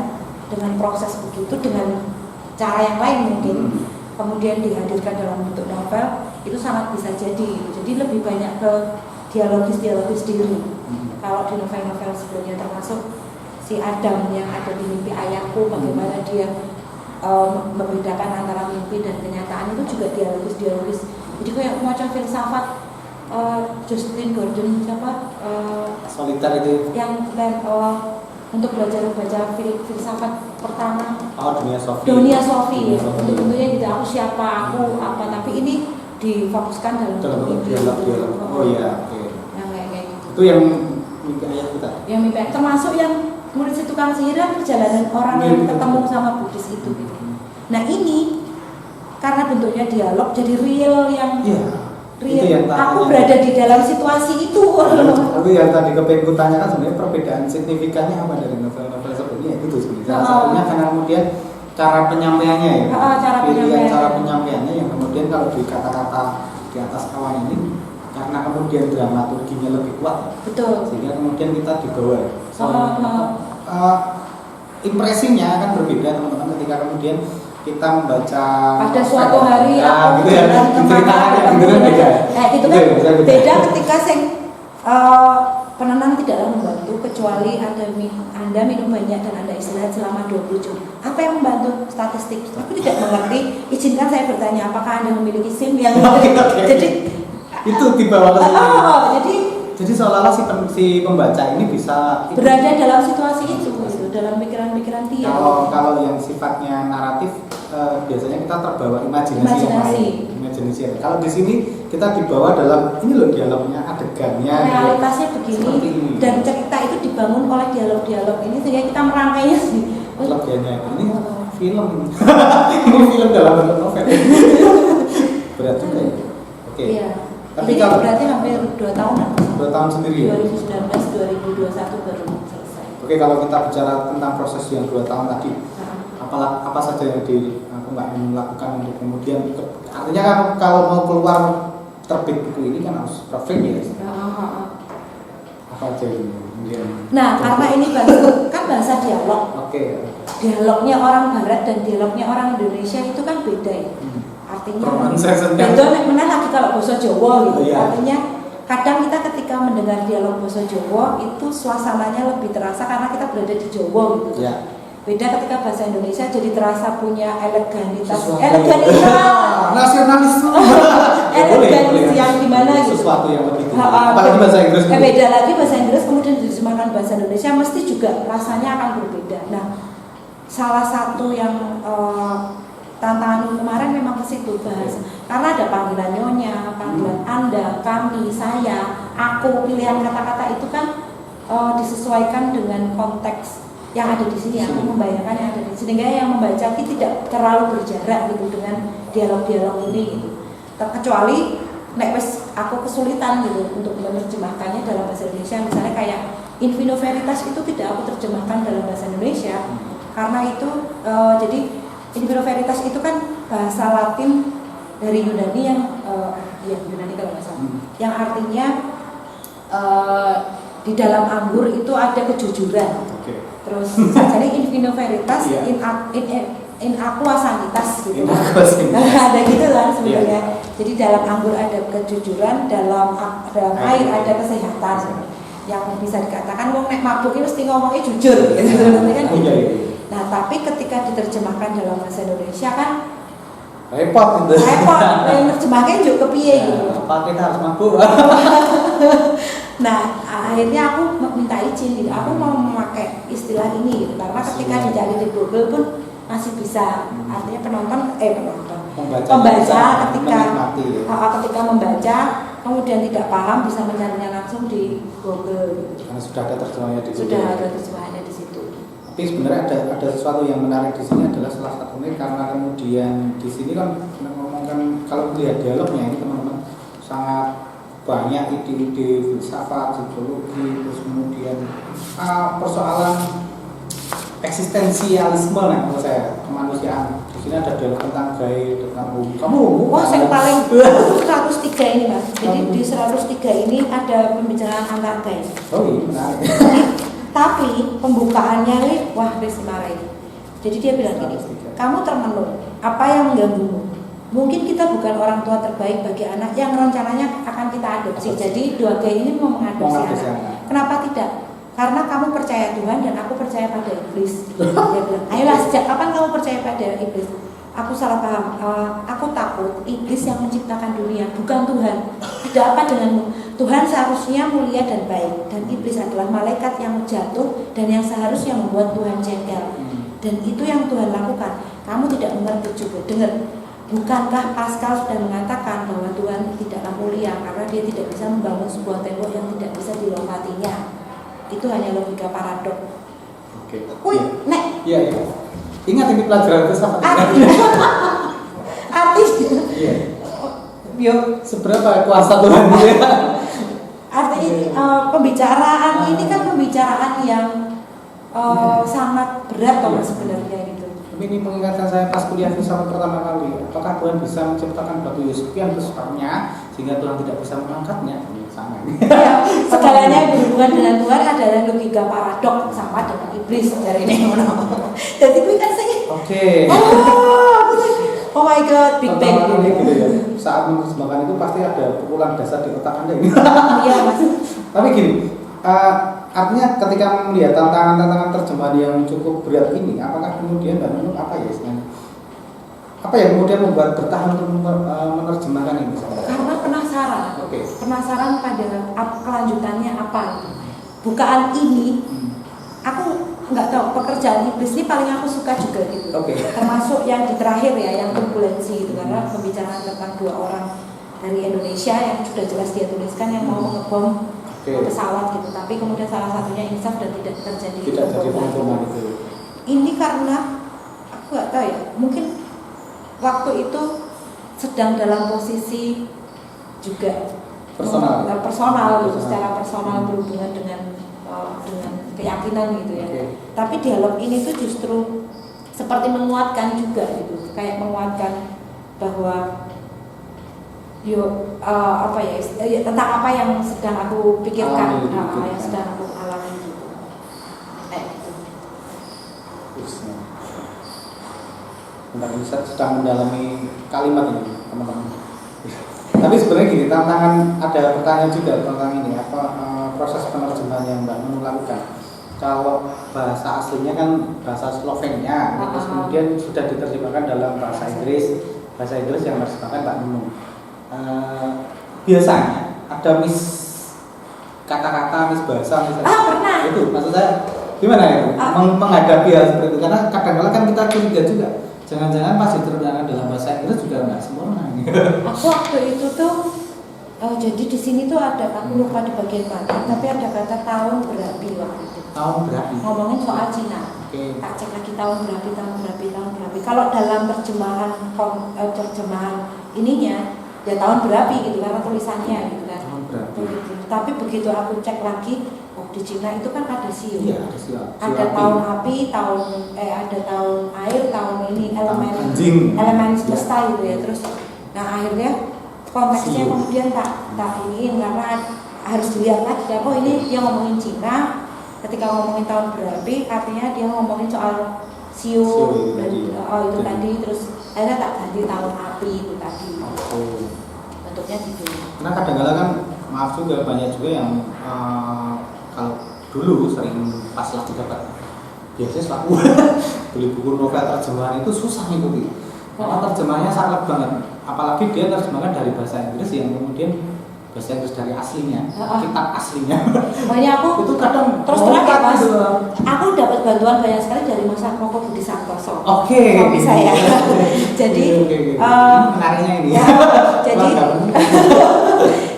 dengan proses begitu dengan cara yang lain mungkin kemudian dihadirkan dalam bentuk novel itu sangat bisa jadi. Jadi lebih banyak ke dialogis diri. Kalau di novel-novel sebelumnya termasuk si Adam yang ada di mimpi ayahku, bagaimana dia membedakan antara mimpi dan kenyataan itu juga dialogis. Jadi kayak macam filsafat Justin Gordon siapa? Soliter itu. Yang untuk belajar membaca filsafat pertama. Dunia Sofi. Tentunya tidak aku siapa, aku apa, tapi ini difokuskan dalam dialog. Oh iya, Yang kayak gitu. Itu yang mimpi ayah kita. Yang mimpi termasuk yang murid si tukang sihir dan perjalanan orang yang ketemu sama Buddhis itu gitu. Nah ini karena bentuknya dialog jadi real yang real. Aku berada di dalam situasi itu. Tapi yang tadi kepengen tanyakan sebenarnya perbedaan signifikannya apa dari novel-novel sebelumnya itu sebenarnya. Salah satunya karena kemudian cara penyampaiannya ya. Cara penyampaiannya yang kemudian kalau di kata-kata di atas awan ini karena kemudian dramaturginya lebih kuat. Betul. Sehingga kemudian kita dibawa. Impresinya akan berbeda teman-teman ketika kemudian kita membaca pada suatu hari aku gitu ya, diceritakan yang beneran beda. Itu kan beda ketika penenang tidaklah membantu kecuali Anda minum banyak dan Anda istirahat selama 20 jam. Apa yang membantu? Statistik. Aku tidak mengerti. Izinkan saya bertanya, apakah Anda memiliki SIM yang jadi itu dibawa ke sini. Jadi seolah-olah si pembaca ini bisa berada dalam situasi itu, gitu, dalam pikiran-pikiran dia. Kalau yang sifatnya naratif, biasanya kita terbawa imajinasi. Kalau di sini kita dibawa dalam ini loh dialognya, adegannya. Realitasnya begini dan cerita itu dibangun oleh dialog-dialog ini sehingga kita merangkainya sih. Legiannya ini film ini. Ini film dalam bentuk novel. Berat juga ya. Oke. Iya. Tapi jadi kalau berarti hampir 2 tahunan. 2 tahun sendiri ya. 2019 2021 baru selesai. Oke, kalau kita bicara tentang proses yang 2 tahun tadi, apa saja yang aku nggak melakukan untuk kemudian artinya kan kalau mau keluar terbit buku ini kan harus perfect ya. Apa aja ini kemudian? Nah, karena ini bahasa dialog. Oke. Dialognya orang Barat dan dialognya orang Indonesia itu kan beda ya. Artinya beda mana lagi kalau bahasa Jawa gitu. Artinya kadang kita ketika mendengar dialog bahasa Jawa itu suasananya lebih terasa karena kita berada di Jawa gitu. Ya. Beda ketika bahasa Indonesia jadi terasa punya eleganitas nasionalisme. Eleganis yang gimana gitu. Sesuatu yang lebih apalagi bahasa Inggris. Beda lagi bahasa Inggris kemudian diterjemahkan bahasa Indonesia mesti juga rasanya akan berbeda. Nah, salah satu yang tantangan kemarin memang ke situ bahas. Karena ada panggilan nyonya, panggilan Anda, kami, saya, aku, pilihan kata-kata itu kan disesuaikan dengan konteks yang ada di sini. Aku membayangkan yang ada di sini, sehingga yang membaca tidak terlalu berjarak gitu dengan dialog-dialog ini gitu. Kecuali aku kesulitan gitu untuk menerjemahkannya dalam bahasa Indonesia. Misalnya kayak Infino Veritas itu tidak aku terjemahkan dalam bahasa Indonesia karena itu jadi Infino Veritas itu kan bahasa Latin dari Yunani yang Yunani kalau nggak salah, yang artinya di dalam anggur itu ada kejujuran. Terus jadi Infino Veritas in aqua sanitas gitu. Ada gitu kan sebenarnya. Jadi dalam anggur ada kejujuran, dalam air ada kesehatan. Yang bisa dikatakan wong nek mabuk iki mesti ngomongnya jujur gitu kan. Nah, tapi ketika diterjemahkan dalam bahasa Indonesia kan repot, yang terjemahnya juga kepiye gitu. Apa kita harus mabuk? Nah, akhirnya aku minta izin gitu. Aku mau memakai istilah ini gitu. Karena ketika dicari di Google pun masih bisa. Artinya pembaca ketika membaca kemudian tidak paham bisa mencarinya langsung di Google. Karena sudah ada terjemahannya di situ. Sudah ada terjemahannya di situ. Tapi sebenarnya ada sesuatu yang menarik di sini adalah salah satunya karena kemudian di sini kan ngomongkan kalau melihat dialognya ini teman-teman sangat banyak ide-ide filsafat, psikologi, terus kemudian persoalan eksistensialisme kalau saya kemanusiaan. Di sini ada dialog tentang gaya, tentang kamu. Wah, yang paling 103 ini Mas. Jadi di 103 ini ada pembicaraan antar gaya. Oh iya, menarik. Tapi pembukaannya nih, wah marahin. Jadi dia bilang gini, kamu termenung, apa yang mengganggumu? Mungkin kita bukan orang tua terbaik bagi anak yang rencananya akan kita adopsi. Jadi 2G ini mau mengadopsi anak. Kenapa tidak? Karena kamu percaya Tuhan dan aku percaya pada iblis. Dia bilang, ayolah sejak kapan kamu percaya pada iblis? Aku salah paham. Aku takut iblis yang menciptakan dunia, bukan Tuhan. Ada apa denganmu? Tuhan seharusnya mulia dan baik, dan iblis adalah malaikat yang jatuh dan yang seharusnya membuat Tuhan jengkel. Dan itu yang Tuhan lakukan. Kamu tidak mengerti juga. Dengar, bukankah Pascal sudah mengatakan bahwa Tuhan tidaklah mulia karena dia tidak bisa membangun sebuah tembok yang tidak bisa dilompatinya? Itu hanya logika paradok. Oke. Nek. Iya. Ingat ini pelajaran filsafat. Artinya. Iya. Yo, seberapa kuasa Tuhan dia? Artinya pembicaraan ini kan pembicaraan yang sangat berat kalau sebenarnya gitu. ini mengingatkan saya pas kuliah filsafat pertama kali. Apakah Tuhan bisa menciptakan batu Yusuf yang besarnya sehingga Tuhan tidak bisa mengangkatnya? Sama. Ya, segalanya yang berhubungan dengan Tuhan adalah logika paradok sama dengan iblis dari Neo. Jadi gue kan saya. Oke. Oh my god, Big Bang. Gitu ya. Saat menerjemahkan itu pasti ada pukulan dasar di otak Anda ini. Iya mas. Tapi gini, artinya ketika melihat tantangan-tantangan terjemahan yang cukup berat ini, apakah kemudian Mbak Nunung apa ya istilahnya? Apa yang kemudian membuat bertahan untuk menerjemahkan ini? Karena penasaran. Oke. Penasaran pada kelanjutannya apa. Bukaan ini, aku nggak tahu pekerjaan iblis ini paling aku suka juga gitu. Termasuk yang di terakhir ya, yang turbulensi gitu, karena pembicaraan tentang 2 orang dari Indonesia yang sudah jelas dia tuliskan yang mau mengebom pesawat gitu, tapi kemudian salah satunya insaf dan tidak terjadi pemboman itu. Ini karena aku nggak tahu ya, mungkin waktu itu sedang dalam posisi juga personal gitu, secara personal berhubungan dengan keyakinan gitu ya. Tapi dialog ini tuh justru seperti menguatkan juga gitu, kayak menguatkan bahwa tentang apa yang sedang aku pikirkan, yang sedang aku alami gitu. Bentar, ini sedang mendalami kalimat ini teman-teman. Tapi sebenarnya gini, ada pertanyaan juga tentang ini, proses penerjemahan yang Mbak Nunung lakukan. Kalau bahasa aslinya kan bahasa Slovenia, terus kemudian sudah diterjemahkan dalam bahasa Inggris yang menerjemahkan Mbak Nunung. Biasanya ada kata-kata, bahasa misalnya. Pernah. Itu maksud saya gimana ya? Menghadapi hal seperti itu, karena kadang-kadang kan kita curiga juga. Jangan-jangan pas diterjemahkan dalam bahasa Inggris juga nggak sempurna. Aku waktu itu tuh jadi di sini tuh ada, aku lupa di bagian mana, tapi ada kata tahun berapi waktu itu. Tahun berapi. Ngomongin soal Cina. Tak cek lagi tahun berapi. Kalau dalam terjemahan ininya ya tahun berapi gitu karena tulisannya gitu kan. Tahun berapi. Tapi begitu aku cek lagi, di Cina itu kan ada siu. Iya, ada siu. Ada tahun api, ada tahun air, tahun ini elemen semesta gitu ya. Terus akhirnya konteksnya kemudian tak ini karena harus dilihat lagi ya, ini dia ngomongin Cina. Ketika ngomongin tahun berapi artinya dia ngomongin soal siu dan itu tadi, terus akhirnya tak ganti tahun api itu tadi. Bentuknya gitu. Karena kadang-kadang kan maaf juga banyak juga yang kalau dulu sering pas lagi dapat biasanya selaku beli buku novel terjemahan itu susah ngikuti. Karena terjemahannya sangat banget. Apalagi dia terjemahkan dari bahasa Inggris yang kemudian bahasa Inggris dari aslinya, kitab aslinya. Makanya aku itu kadang terus terang ya Mas, aku dapat bantuan banyak sekali dari Mas Moko Budi Santoso. Suami saya. Jadi menariknya ini. Ya,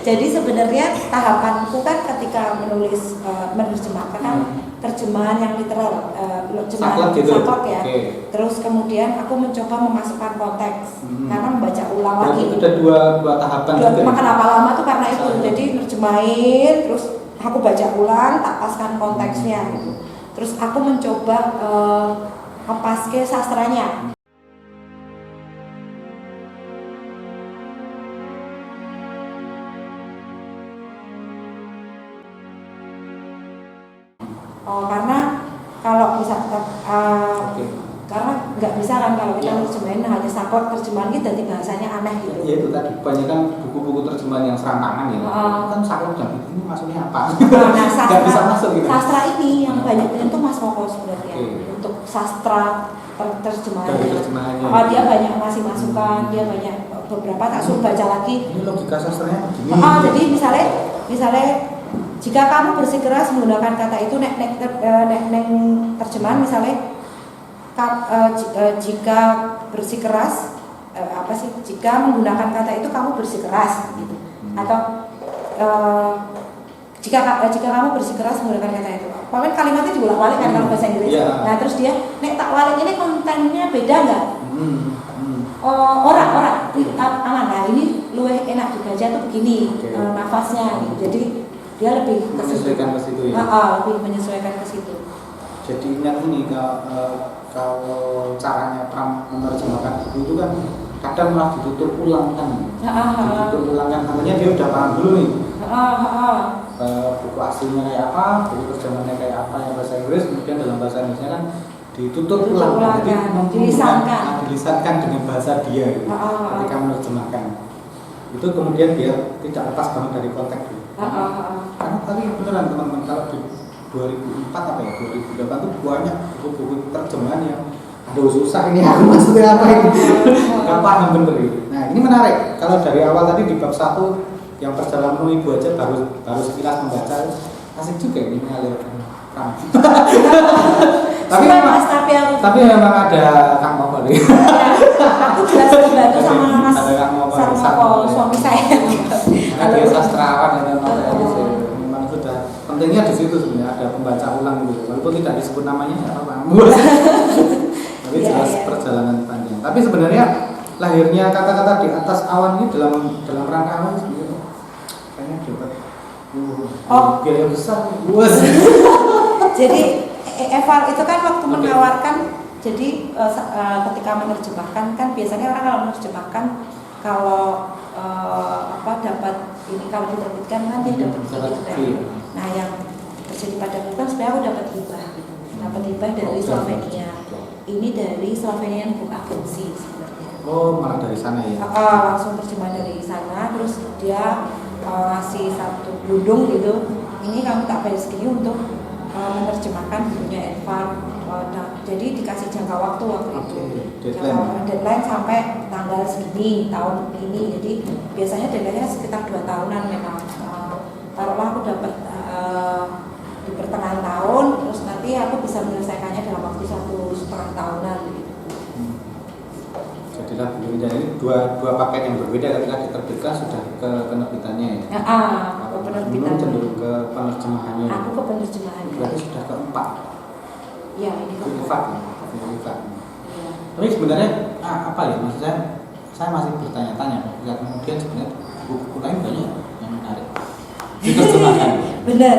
jadi sebenarnya tahapanku kan ketika menerjemahkan kan terjemahan yang literal, terjemahan saklek ya. Terus kemudian aku mencoba memasukkan konteks karena membaca ulang lagi. Ada dua tahapan juga. Kenapa lama tuh karena itu. Jadi nerjemahin, terus aku baca ulang, tak paskan konteksnya gitu. Terus aku mencoba ngepaske sastranya. Karena kalau bisa karena nggak bisa kan kalau kita terjemahin hanya saklek, terjemahan kita jadi bahasanya aneh gitu. Ya itu tadi banyak kan buku-buku terjemahan yang serampangan ya. Kan saklek dan ini maksudnya apa? Nah, nggak bisa masuk gitu. Sastra ini yang banyak itu Mas Moko sebenarnya untuk sastra terjemahannya. Dia banyak masih masukan, dia banyak beberapa tak suruh baca lagi. Ini logika sastranya begini. Jadi misalnya jika kamu bersikeras menggunakan kata itu nek terjemahan misalnya jika bersikeras jika menggunakan kata itu kamu bersikeras gitu. Atau jika kamu bersikeras menggunakan kata itu. Pokoknya kalimatnya dibolak-balik kan kalau bahasa Inggris. Nah, terus dia nek tak balik ini kontennya beda enggak? Orang aman. Nah, ini luwih enak dibaca tuh begini nafasnya gitu. Jadi dia lebih menyesuaikan ke situ ya. Lebih menyesuaikan ke situ. jadi ingat ini kalau caranya Pram menerjemahkan buku itu kan kadang malah ditutur ulang kan. Ditutur ulang kan, artinya dia udah paham dulu nih. Buku aslinya kayak apa, buku terjemahannya kayak apa yang bahasa Inggris, kemudian dalam bahasa Indonesia kan ditutur ulang kan. Jadi dilisankan dengan bahasa dia gitu, ketika menerjemahkan. Itu kemudian dia tidak lepas banget dari konteks gitu. Karena tadi beneran teman-teman, kalau di 2004 apa ya 2008 tuh banyak buku-buku terjemahan yang aduh susah ini aku maksudnya apa ini gak paham bener ini. Nah ini menarik, kalau dari awal tadi di bab 1 yang perjalanan ibu aja baru sekilas membaca, asik juga ini mengalirkan Pram. tapi memang ada Kang Moko nih. Aku juga sering bantu sama Mas sama suami saya. Karena dia sastrawan dan memang sudah pentingnya di situ sebenarnya ada pembaca ulang gitu, walaupun tidak disebut namanya ya apa. Tapi jelas perjalanan panjang. Tapi sebenarnya lahirnya kata-kata di atas awan ini dalam rangka apa sih? Kayaknya dapat biaya besar. Jadi Eval itu kan waktu menawarkan, jadi ketika menerjemahkan kan biasanya orang kalau menerjemahkan kalau dapat ini kalau diterbitkan kan dia dapat gitu. Nah yang terjadi pada kita sebenarnya aku dapat hibah gitu. Dapat hibah dari Slovenia. Ini dari Slovenian Book Agency sebenarnya. Oh, malah dari sana ya? Langsung terjemah dari sana, terus dia ngasih satu gudung gitu. Ini kamu tak bayar segini untuk menerjemahkan bukunya Eval. Jadi dikasih jangka waktu itu. Deadline sampai tanggal segini tahun ini. Jadi biasanya deadline-nya sekitar 2 tahunan memang. Taruhlah aku dapat di pertengahan tahun, terus nanti aku bisa menyelesaikannya dalam waktu 1,5 tahunan gitu. Jadilah berbeda, ini dua paket yang berbeda ketika diterbitkan sudah ke penerbitannya ya? Ke penerbitan. Cenderung ke penerjemahannya. Aku ke penerjemahannya. Berarti sudah keempat. Iya, ini keempat. Ya. Tapi sebenarnya apa ya, maksudnya saya masih bertanya-tanya, kemudian sebenarnya buku lain banyak yang menarik diterjemahkan. Bener.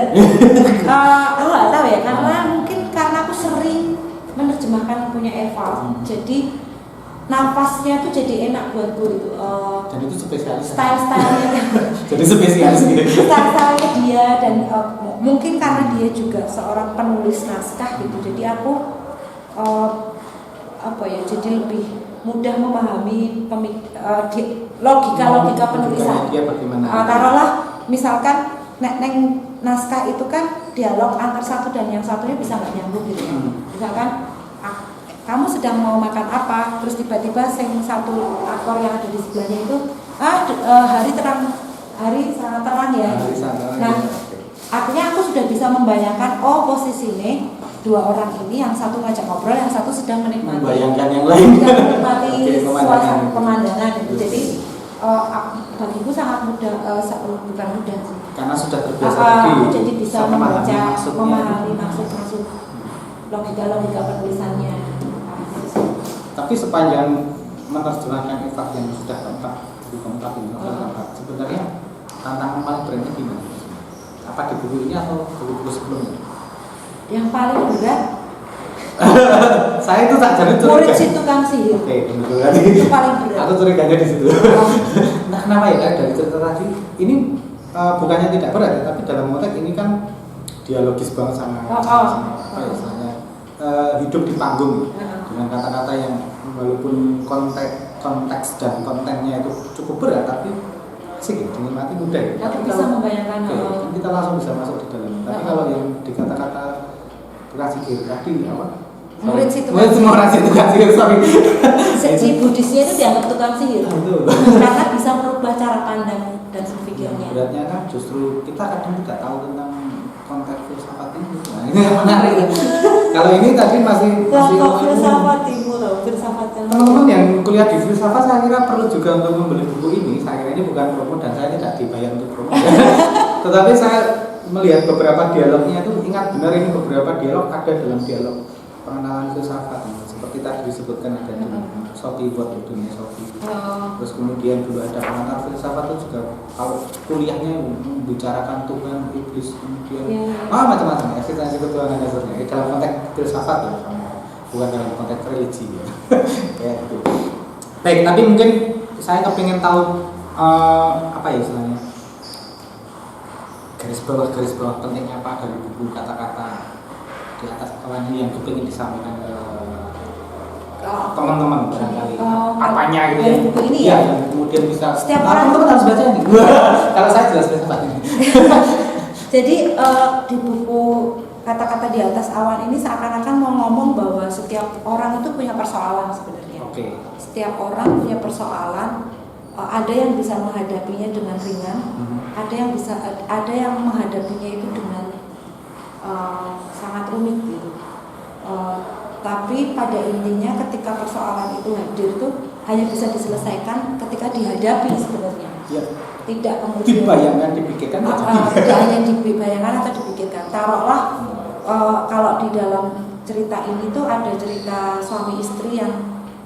Aku nggak tahu ya, karena mungkin karena aku sering menerjemahkan punya Eval, jadi nafasnya tuh jadi enak buatku gitu. Dan itu spesialis. Style-stylenya. Jadi spesialis gitu. Style-stylenya dia dan mungkin karena dia juga seorang penulis naskah gitu, jadi aku jadi lebih mudah memahami logika penulisan. Taruhlah misalkan neng naskah itu kan dialog antar satu dan yang satunya bisa nggak nyambung gitu ya. Misalkan kamu sedang mau makan apa, terus tiba-tiba satu aktor yang ada di sebelahnya itu hari sangat terang ya. Nah, artinya aku sudah bisa membayangkan posisi ini dua orang ini, yang satu ngajak ngobrol, yang satu sedang menikmati. Membayangkan yang lain. Sedang menikmati suasana pemandangan gitu. Jadi bagiku sangat mudah, bukan mudah sih. Karena sudah terbiasa jadi bisa membaca, memahami maksud logika penulisannya. Tapi sepanjang menerjemahkan Eval yang sudah keempat ini, sebenarnya tantangan paling beratnya gimana? Apa di buku ini atau buku-buku sebelumnya? Yang paling berat saya itu tak jadi murid si tukang sihir. Oke, kebetulan itu paling berat. Aku curiganya di situ. Nah, kenapa ya dari cerita tadi ini bukannya tidak berat ya, tapi dalam konteks ini kan dialogis banget sama hidup di panggung dengan kata-kata yang walaupun konteks dan kontennya itu cukup berat, tapi sih dinikmati mudah. Tapi bisa membayangkan. Kita langsung bisa masuk di dalam. Tapi kalau yang di kata-kata tukang sihir tadi apa? Murid si tukang sihir, sorry. Si Buddhisnya itu dianggap tukang sihir. Karena bisa merubah cara pandang dan berpikirnya. Beratnya kan justru kita kadang tidak tahu tentang konteks filsafat ini. Nah, ini yang menarik. Kalau ini tadi masih filsafat timur, filsafat teman-teman yang kuliah di filsafat saya kira perlu juga untuk membeli buku ini. Saya kira ini bukan promo dan saya tidak dibayar untuk promo. Tetapi saya melihat beberapa dialognya itu, ingat benar ini beberapa dialog ada dalam dialog pengenalan filsafat. seperti tadi disebutkan ada di Shopee buat dunia Shopee. Terus kemudian dulu ada pengantar filsafat itu juga kalau kuliahnya membicarakan Tuhan, iblis, kemudian macam-macam eksistensi ketuhanan dasarnya dalam konteks filsafat ya, bukan dalam konteks religi ya. Kayak gitu. Baik, tapi mungkin saya kepingin tahu apa ya istilahnya, garis bawah pentingnya apa dari buku kata-kata di atas awan ini yang kepingin disampaikan ke teman-teman barangkali apanya gitu ya buku ini ya yang kemudian bisa setiap orang teman harus baca ini. Kalau saya jelas filsafat ini. Jadi di buku kata-kata di atas awan ini seakan-akan mau ngomong bahwa setiap orang itu punya persoalan sebenarnya. Setiap orang punya persoalan. Ada yang bisa menghadapinya dengan ringan, ada yang menghadapinya itu dengan sangat rumit gitu. Tapi pada intinya ketika persoalan itu hadir itu hanya bisa diselesaikan ketika dihadapi sebenarnya. Ya. Tidak kemudian dibayangkan, dipikirkan. Tidak hanya dibayangkan atau dipikirkan. Taruhlah kalau di dalam cerita ini tuh ada cerita suami istri yang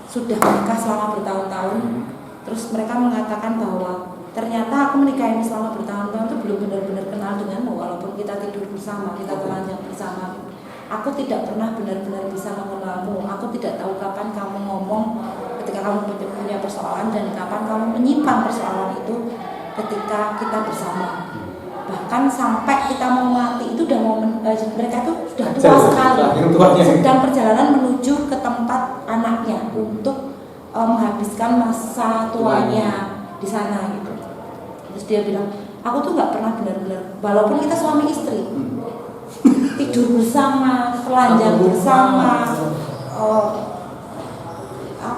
sudah menikah selama bertahun-tahun. Terus mereka mengatakan bahwa ternyata aku menikahi selama bertahun-tahun itu belum benar-benar kenal denganmu, walaupun kita tidur bersama, kita telanjang bersama. Aku tidak pernah benar-benar bisa mengenalmu. Aku tidak tahu kapan kamu ngomong ketika kamu punya persoalan dan kapan kamu menyimpan persoalan itu ketika kita bersama. Bahkan sampai kita mau mati itu udah mereka itu sudah tua sekali, sedang perjalanan menuju ke tempat anaknya untuk menghabiskan masa tuanya di sana gitu. Terus dia bilang, aku tuh nggak pernah benar-benar, walaupun kita suami istri, tidur bersama, telanjang bersama,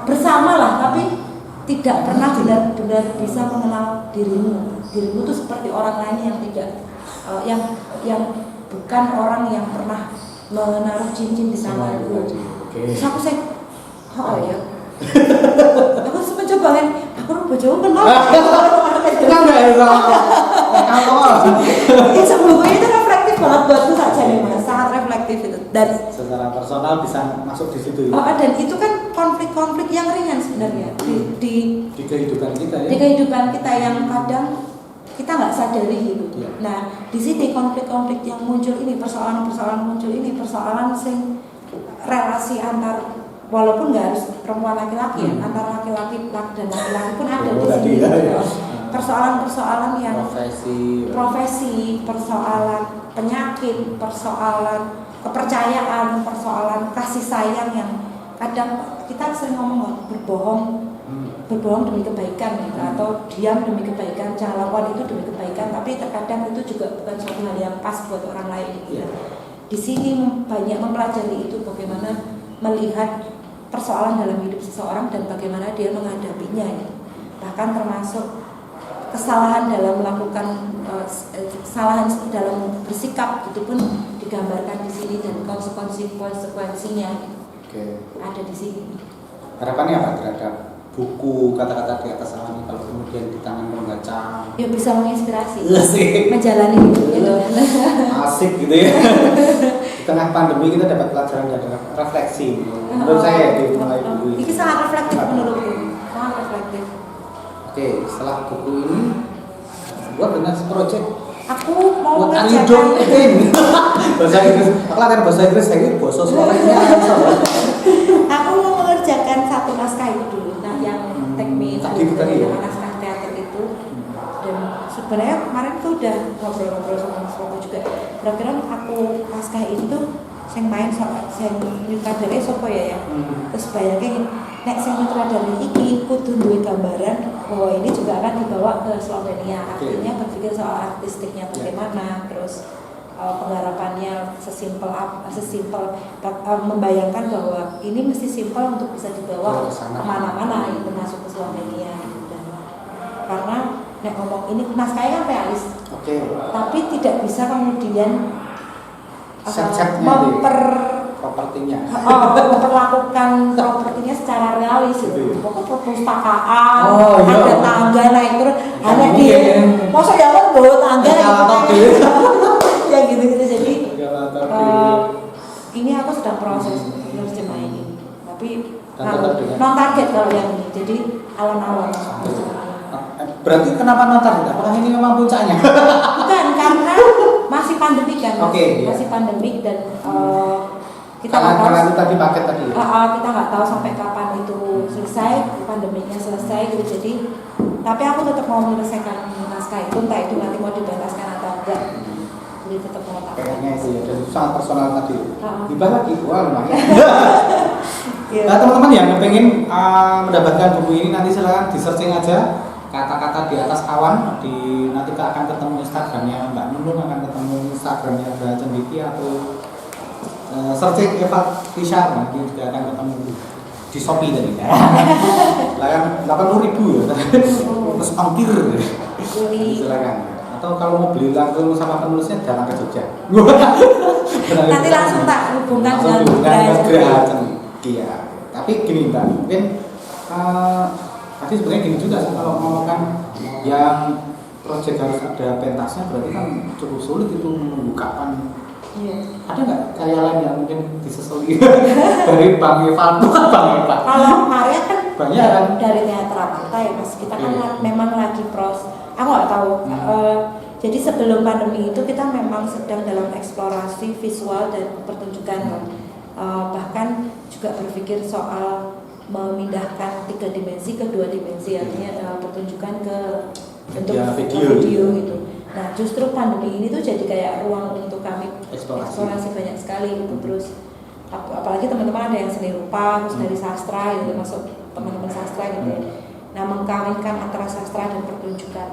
bersama lah, tapi tidak pernah benar-benar bisa mengenal dirimu. Dirimu tuh seperti orang lain yang tidak, yang bukan orang yang pernah menaruh cincin di tanganku. Terus aku oh ya. Aku sempat coba kan, aku mau jauh kenapa? Kenapa ya sebelumnya itu reflektif banget buatku saja nih mas, sangat reflektif itu. Dan secara personal bisa masuk di situ. Dan itu kan konflik-konflik yang ringan sebenarnya di kehidupan kita ya. Di kehidupan kita yang kadang kita nggak sadari gitu. Ya. Nah di sini konflik-konflik yang muncul ini, persoalan-persoalan muncul ini, persoalan sing relasi antar walaupun nggak harus perempuan laki-laki ya, antara laki-laki dan laki-laki pun ada di sini. Ya. Persoalan-persoalan yang profesi, persoalan penyakit, persoalan kepercayaan, persoalan kasih sayang yang kadang kita sering ngomong berbohong demi kebaikan gitu, atau diam demi kebaikan, jangan lakukan itu demi kebaikan, tapi terkadang itu juga bukan suatu hal yang pas buat orang lain gitu. Di sini banyak mempelajari itu, bagaimana melihat persoalan dalam hidup seseorang dan bagaimana dia menghadapinya gitu. Bahkan termasuk kesalahan dalam melakukan kesalahan dalam bersikap itu pun digambarkan di sini dan konsekuensinya ada di sini. Harapannya apa terhadap buku kata-kata di atas awan ini kalau kemudian di tangan pembaca? Ya bisa menginspirasi, menjalani hidup gitu. Asik gitu ya. Di tengah pandemi kita dapat pelajaran dan refleksi. Menurut saya di mulai buku ini. Ini sangat reflektif menurutku, sangat reflektif. Oke, setelah buku ini buat dengan project. Aku mau mengerjakan bahasa Inggris. Aku latihan bahasa Inggris saya bahasa Slovenia. Aku mau mengerjakan satu naskah itu dulu. Nah, yang teknik naskah teater itu. Dan sebenarnya kemarin tuh udah ngobrol-ngobrol sama Mas Woko juga. Kira-kira aku naskah ini tuh sing main sing nyutradari sapa ya. Terus bayangke nek sing nyutradari iki kudu duwe gambaran bahwa ini juga akan dibawa ke Slovenia. Artinya berpikir soal artistiknya bagaimana, terus penggarapannya sesimpel membayangkan bahwa ini mesti simpel untuk bisa dibawa kemana-mana, itu masuk ke Slovenia. Dan karena nek ngomong ini naskahnya kan realis, tapi tidak bisa kemudian memperlakukan propertinya secara realis gitu. Pokoknya perpustakaan, ada tangga naik turun, hanya di masa ya kan bawa tangga ya gitu-gitu. Jadi ini aku sedang proses menerjemah ini, tapi non target kalau yang ini, jadi alon-alon. Berarti kenapa non target? Apakah ini memang puncaknya? Bukan, karena masih pandemi kan, masih pandemi dan kita nggak tahu. Karena itu tadi paket tadi. Kita nggak tahu sampai kapan itu selesai, pandeminya selesai gitu. Jadi, tapi aku tetap mau menyelesaikan naskah itu, entah itu nanti mau dibentaskan atau enggak. Jadi tetap mau tak. Kayaknya itu ya, dan sangat personal tadi. Gibah lagi, wah lumayan. Nah teman-teman yang pengen mendapatkan buku ini nanti silahkan di searching aja kata-kata di atas awan, nanti akan ketemu Instagramnya Mbak Nunung, akan ketemu Instagramnya Mbak Cendiki, atau searching Eva Tisha, nanti juga akan ketemu di Shopee tadi. Layan 80.000 ya, terus ongkir. Silakan. Atau kalau mau beli langsung sama penulisnya jangan ke Jogja. Nanti langsung tak hubungkan dengan Graha Cendiki ya. Tapi gini Mbak, mungkin tadi sebenarnya gini juga sih, kalau ngomongkan yang proyek harus ada pentasnya, berarti kan cukup sulit itu menunggu kapan. Ada nggak karya lain yang mungkin disesali dari Bang Evan? Bang Evan. Kalau karya kan banyak kan dari teater Amarta ya Mas. Kita kan memang lagi aku nggak tahu. Jadi sebelum pandemi itu kita memang sedang dalam eksplorasi visual dan pertunjukan. Bahkan juga berpikir soal memindahkan 3 dimensi ke 2 dimensi, artinya pertunjukan ke bentuk video gitu. Nah justru pandemi ini tuh jadi kayak ruang untuk kami eksplorasi banyak sekali gitu. Terus apalagi teman-teman ada yang seni rupa, terus dari sastra gitu, masuk teman-teman sastra gitu. Nah mengkawinkan antara sastra dan pertunjukan.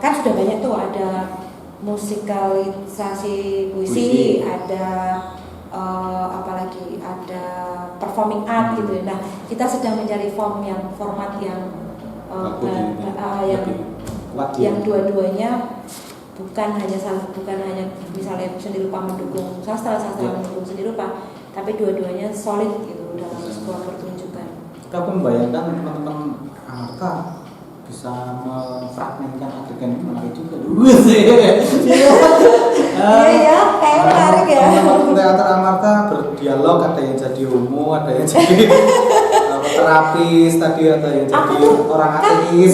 Kan sudah banyak tuh, ada musikalisasi puisi, ada apalagi ada performing art gitu. Nah kita sedang mencari format yang dua-duanya bukan hanya misalnya seni rupa mendukung sastra mendukung seni rupa, tapi dua-duanya solid gitu dalam sebuah pertunjukan. Aku membayangkan teman-teman Amarta bisa memfragmentkan adegan ini menarik juga dulu sih. Iya, kayak menarik ya. Teman-teman teater Amarta berdialog, ada yang jadi homo, ada yang jadi terapis, tadi ada yang jadi orang ateis.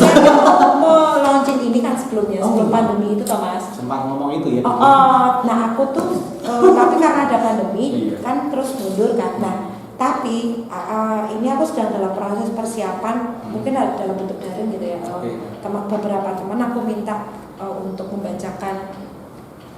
Mau launching ini kan sebelum pandemi itu Thomas. Sempat ngomong itu ya. Nah aku tuh tapi karena ada pandemi kan terus mundur kan. Nah tapi ini aku sedang dalam proses persiapan, mungkin dalam bentuk daring gitu ya. Beberapa teman aku minta untuk membacakan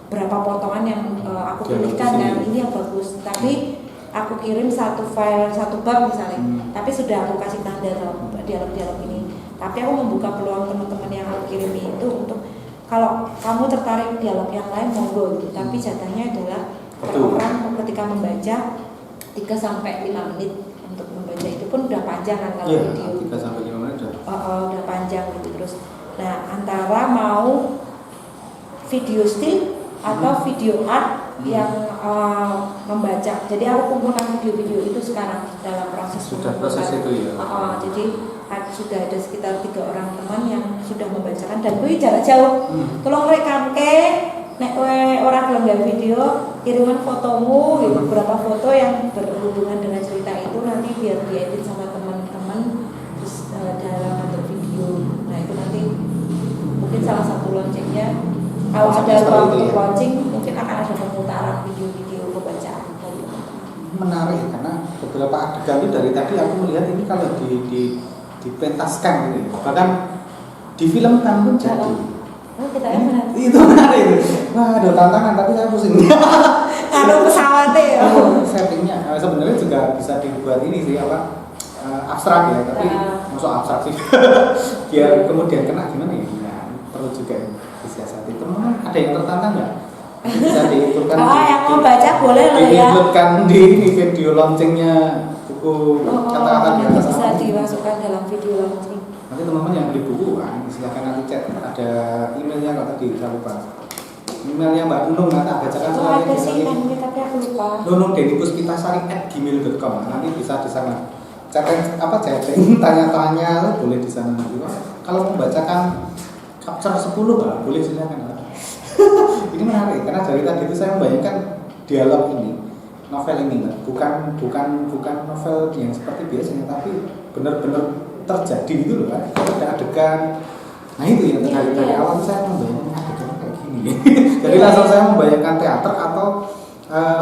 berapa potongan yang aku pilihkan kan, ini yang bagus. Tapi aku kirim satu file, satu bab misalnya, tapi sudah aku kasih tanda dalam dialog-dialog ini. Tapi aku membuka peluang teman-teman yang aku kirimi itu untuk kalau kamu tertarik dialog yang lain monggo gitu. Tapi jatahnya adalah per orang ketika membaca 3-5 menit untuk membaca, itu pun udah panjang kan kalau video. 3-5 menit udah panjang gitu. Terus nah antara mau video still atau video art yang membaca. Jadi aku kumpulkan video-video itu sekarang dalam proses itu ya. Jadi sudah ada sekitar 3 orang teman yang sudah membacakan dan kuwi jarak jauh. Tolong rekamke nek orang gelem gawe video, kiriman fotomu gitu, beberapa foto yang berhubungan dengan cerita itu nanti biar diedit sama teman-teman terus dalam bentuk video. Nah itu nanti mungkin salah satu launchingnya. Kalau ada ruang launching, mungkin akan ada pemutaran video-video pembacaan. Menarik karena beberapa adegan itu dari tadi aku melihat ini kalau dipentaskan gitu, bahkan difilmkan pun jadi. Kita yang benar. Itu menarik itu. Wah ada tantangan tapi saya pusing. Kalau pesawatnya ya. Settingnya sebenarnya juga bisa dibuat ini sih abstrak ya, tapi masuk abstrak sih. Biar kemudian kena gimana ya? Perlu juga disiasati. Teman ada yang tertantang nggak? Bisa diikutkan. Yang mau baca boleh loh ya. Diikutkan di video launchingnya buku kata-kata di atas. Bisa dimasukkan dalam video launching. Nanti teman-teman yang beli buku silahkan nanti chat, ada emailnya kalau tadi saya lupa. Emailnya Mbak Nunung nanti bacakan ada sih tapi aku lupa. nunungdenipuspitasarik@gmail.com, nanti bisa di sana. Chatting tanya-tanya boleh di sana nanti. Kalau membacakan capture 10 boleh silakan. Ini menarik karena dari tadi itu saya membayangkan dialog ini novel ini Mbak. Bukan novel yang seperti biasanya, tapi benar-benar terjadi gitu loh kan. Ada adegan. Nah itu yang dari awal saya membayangkan adegan kayak gini. Jadi langsung saya membayangkan teater atau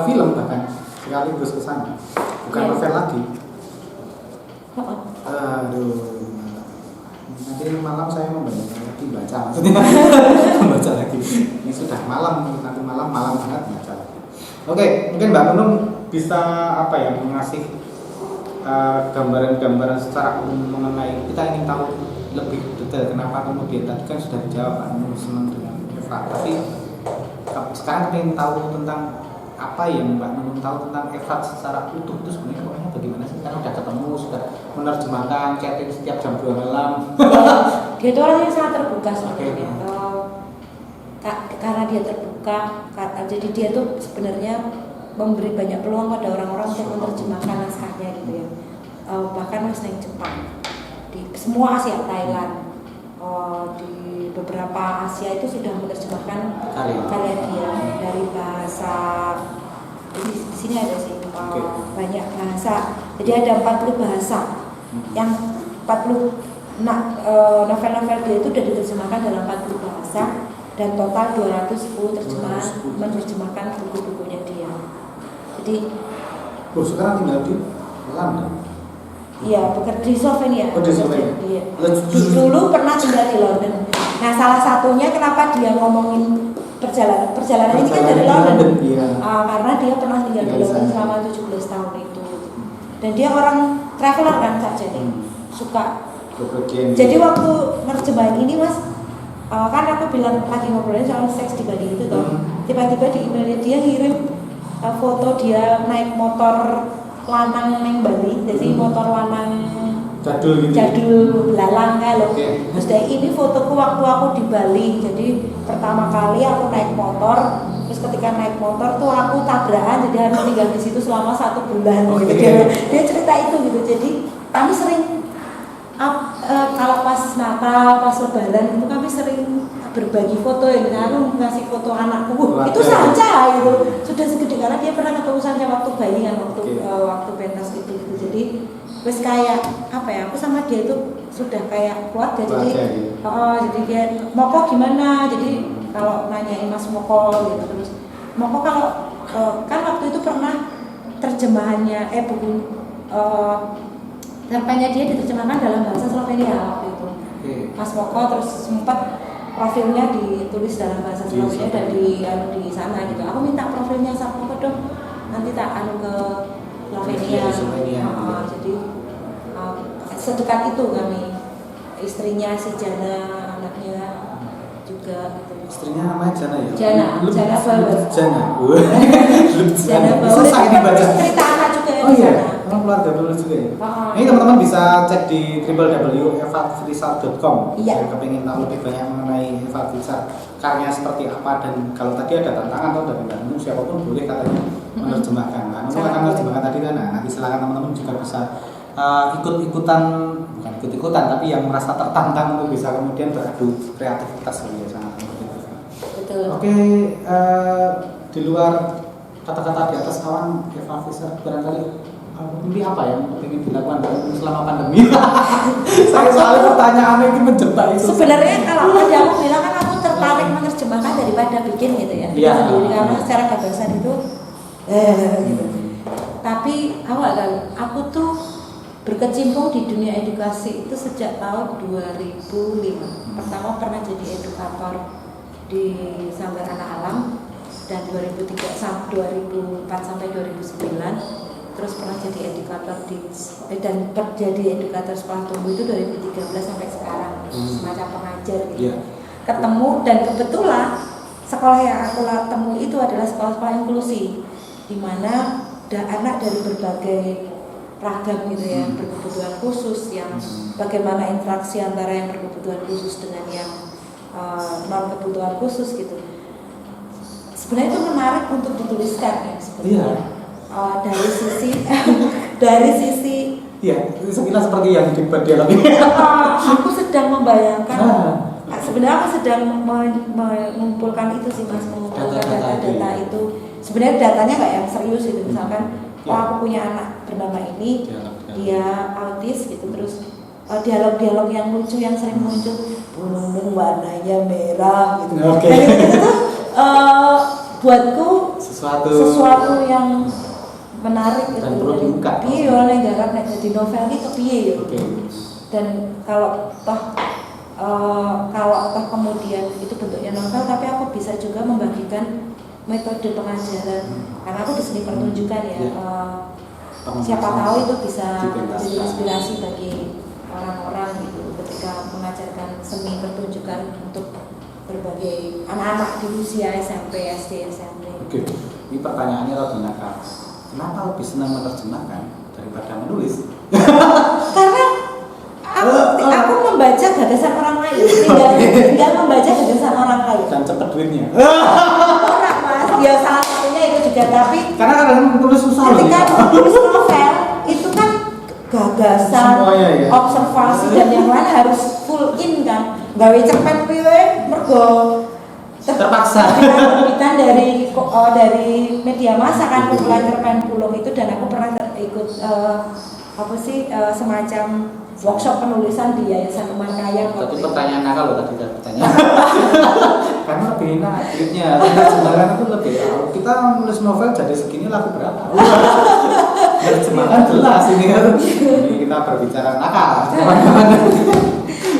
film bahkan sekaligus ke sana. Bukan novel lagi. Aduh. Nanti malam saya membayangkan lagi baca maksudnya. Membaca lagi. Ini sudah malam, nanti malam banget baca lagi. Oke, mungkin Mbak Nunung bisa apa ya mengasih gambaran-gambaran secara umum mengenai, kita ingin tahu lebih detail kenapa kemudian tadi kan sudah dijawab Mbak Nunung senang dengan Eva, tapi sekarang kita ingin tahu tentang apa yang Mbak Nunung tahu tentang Eva secara utuh itu sebenarnya orangnya bagaimana sih? Karena sudah ketemu, sudah menerjemahkan chatting setiap jam 2 malam. Dia itu orangnya sangat terbuka sebenarnya. Karena dia terbuka, jadi dia tuh sebenarnya memberi banyak peluang pada orang-orang untuk menerjemahkan naskahnya gitu ya. Bahkan wis nang Jepang, di semua Asia, Thailand, di beberapa Asia itu sudah menerjemahkan karya dia dari bahasa. Di sini ada sih banyak bahasa. Jadi ada 40 bahasa. Yang 40 novel-novel dia itu sudah diterjemahkan dalam 40 bahasa. Dan total 210 terjemahan menerjemahkan buku-bukunya dia. Jadi sekarang tinggal di London. Iya, bekerja di Slovenia. Di Slovenia. Iya. Dulu pernah tinggal di London. Nah, salah satunya kenapa dia ngomongin perjalanan ini kan dari London. Iya. Karena dia pernah tinggal di London selama 17 tahun itu. Dan dia orang traveler kan saja suka. Jadi waktu nerjemahin ini Mas, kan aku bilang lagi ngobrolin soal seks di Bali itu toh. Tiba-tiba di emailnya dia ngirim foto dia naik motor lanang neng Bali, jadi motor lanang jadul belalang kan loh. Terus ini fotoku waktu aku di Bali. Jadi pertama kali aku naik motor, terus ketika naik motor tuh aku tabrakan, jadi harus tinggal di situ selama 1 bulan. Gitu. Dia cerita itu gitu. Jadi kami sering kalau pas Natal, pas Lebaran itu kami sering berbagi foto ya. Aku ngasih foto anakku, itu saja gitu. Sudah segede karena dia pernah ketemu saya waktu bayi kan, waktu pentas itu gitu. Jadi wes kayak apa ya? Aku sama dia itu sudah kayak keluarga. Jadi jadi dia Moko gimana? Jadi kalau nanyain Mas Moko gitu terus Moko kalau kan waktu itu pernah terjemahannya buku cerpennya dia diterjemahkan dalam bahasa Slovenia waktu itu. Mas Moko terus sempat profilnya ditulis dalam bahasa Slovenia dan di sana gitu. Aku minta profilnya Mas Moko dong, nanti tak ke Slovenia. Jadi sedekat itu kami. Istrinya si Jana, anaknya juga gitu. Istrinya namanya Jana ya? Jana Bawah. Jana Bawah. Susah ini baca. Cerita anak juga ya. Oh iya, orang keluarga dulu juga ya. Ini teman-teman bisa cek di www.evafrisal.com. Iya. Saya kepingin tahu lebih banyak mengenai Eva Frisal, karya seperti apa, dan kalau tadi ada tantangan atau dari Mbak Nunung siapapun boleh katanya menerjemahkan. Mbak Nunung akan menerjemahkan tadi kan. Nah, nanti silakan teman-teman juga bisa ikut-ikutan tapi yang merasa tertantang untuk bisa kemudian beradu kreativitas ya sangat begitu. Betul. Oke, di luar kata-kata di atas awan, Eva Frisal barangkali ini apa yang ingin dilakukan selama pandemi? Saya soalnya pertanyaannya ini menjebak itu. Sebenarnya kalau tadi aku bilang kan aku tertarik menerjemahkan daripada bikin gitu ya. Iya. Sendiri karena secara gagasan itu gitu. Tapi awal kali aku tuh berkecimpung di dunia edukasi itu sejak tahun 2005. Pertama pernah jadi edukator di Sanggar Anak Alam dan 2004 sampai 2009. Terus pernah jadi edukator dan jadi edukator sekolah tumbuh itu 2013 sampai sekarang, semacam pengajar gitu. Ketemu dan kebetulan sekolah yang aku temui itu adalah sekolah-sekolah inklusi, di mana ada anak dari berbagai ragam gitu ya, berkebutuhan khusus, yang bagaimana interaksi antara yang berkebutuhan khusus dengan yang non kebutuhan khusus gitu. Sebenarnya itu menarik untuk dituliskan ya sebenarnya. Dari sisi sekilas seperti yang dialami. Aku sedang membayangkan sebenarnya aku sedang mengumpulkan itu sih Mas, mengumpulkan data-data itu sebenarnya datanya nggak yang serius gitu, misalkan oh aku punya anak bernama ini, dia autis gitu, terus dialog-dialog yang lucu yang sering muncul, burung warnanya merah gitu. Dan itu tuh buatku sesuatu yang menarik gitu. Dan perlu diungkap. Iya, oleh garap nek jadi novel iki kepiye ya. Dan kalau toh kemudian itu bentuknya novel, tapi aku bisa juga membagikan metode pengajaran, karena aku di seni pertunjukan ya. Siapa tahu itu bisa jadi inspirasi bagi orang-orang gitu ketika mengajarkan seni pertunjukan untuk berbagai anak-anak di usia SMP, SD, SMP. Oke, ini pertanyaannya rada nakal. Kenapa lebih senang menerjemahkan daripada menulis? Karena aku membaca gagasan orang lain, tinggal membaca gagasan orang lain. Dan cepet duitnya. Orang mas, ya salah satunya itu juga, tapi karena kadang menulis susah loh. ketika menulis novel itu kan gagasan, semuanya, ya? Observasi dan yang lain harus full in kan. Gawe cepet piye mergo terpaksa terbitan dari media massa kan, kumpulan cerpen pulung itu, dan aku pernah ikut semacam workshop penulisan di Yayasan Umar Khayyam. Tapi pertanyaan nakal loh tadi pertanyaan. Karena lebih enak duitnya. Sebenarnya itu lebih. Kita nulis novel jadi segini laku berapa? Terjemahan jelas ini kan. Ini kita berbicara nakal.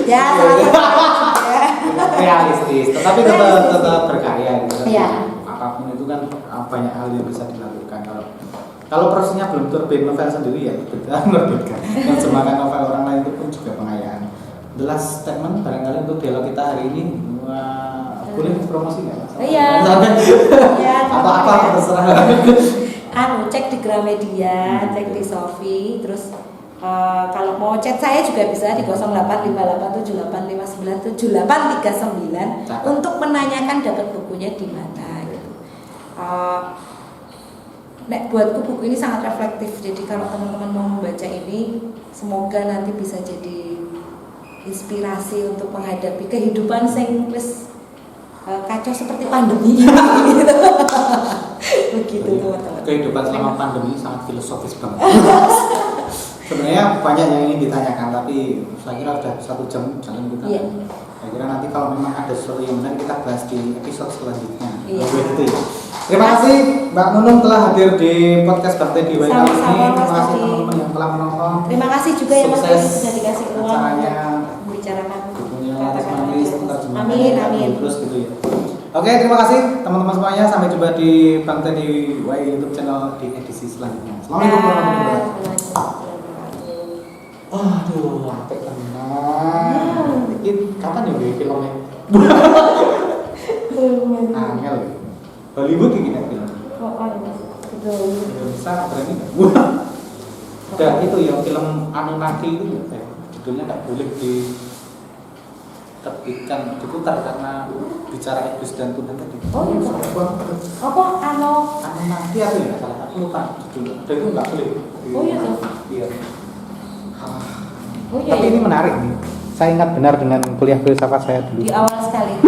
Ya, realistis. Tetapi tetap berkarya gitu. Iya. Apapun itu kan banyak hal yang bisa dilakukan. Kalau prosesnya belum terbit novel sendiri ya kita menerbitkan. Menerjemahkan novel orang lain itu pun juga pengayaan. The last statement barangkali untuk dialog kita hari ini. Boleh promosi nggak? Iya. Apa terserah. Cek di Gramedia, cek di Sofi, terus kalau mau chat saya juga bisa di 085878597839 untuk menanyakan dapat bukunya di mana gitu. Buatku buku ini sangat reflektif, jadi kalau teman-teman mau membaca ini, semoga nanti bisa jadi inspirasi untuk menghadapi kehidupan sing wis kacau seperti pandemi ini. Begitu teman-teman. Kehidupan selama pandemi sangat filosofis banget. Sebenarnya banyak yang ingin ditanyakan, tapi saya kira sudah 1 jam jalan kita. Iya. Saya kira nanti kalau memang ada sesuatu yang menarik kita bahas di episode selanjutnya. Iya. Gitu ya. Terima kasih Mbak Nunung telah hadir di podcast Bakti di WA kali ini. Terima kasih teman-teman yang telah menonton. Terima kasih juga ya Mas Sukses sudah dikasih ruang acaranya, membicarakan bukunya Laras Manis, terjemahan. Amin. Terus gitu ya. Oke, terima kasih teman-teman semuanya. Sampai jumpa di Bakti di WA YouTube channel di edisi selanjutnya. Assalamualaikum warahmatullahi wabarakatuh. Aduh, sampai tenang. Ini kapan ya filmnya? Angel. Hollywood ini kan film. Indonesia berani nggak? Udah itu ya film Anunnaki itu ya, judulnya nggak boleh diterbitkan, diputar karena bicara iblis dan Tuhan tadi. Oh iya. Apa Anunnaki apa ya? Salah aku lupa judulnya. Dan itu nggak boleh. Oh iya. Iya. Oh iya. Tapi ini menarik nih. Saya ingat benar dengan kuliah filsafat saya dulu. Di awal sekali.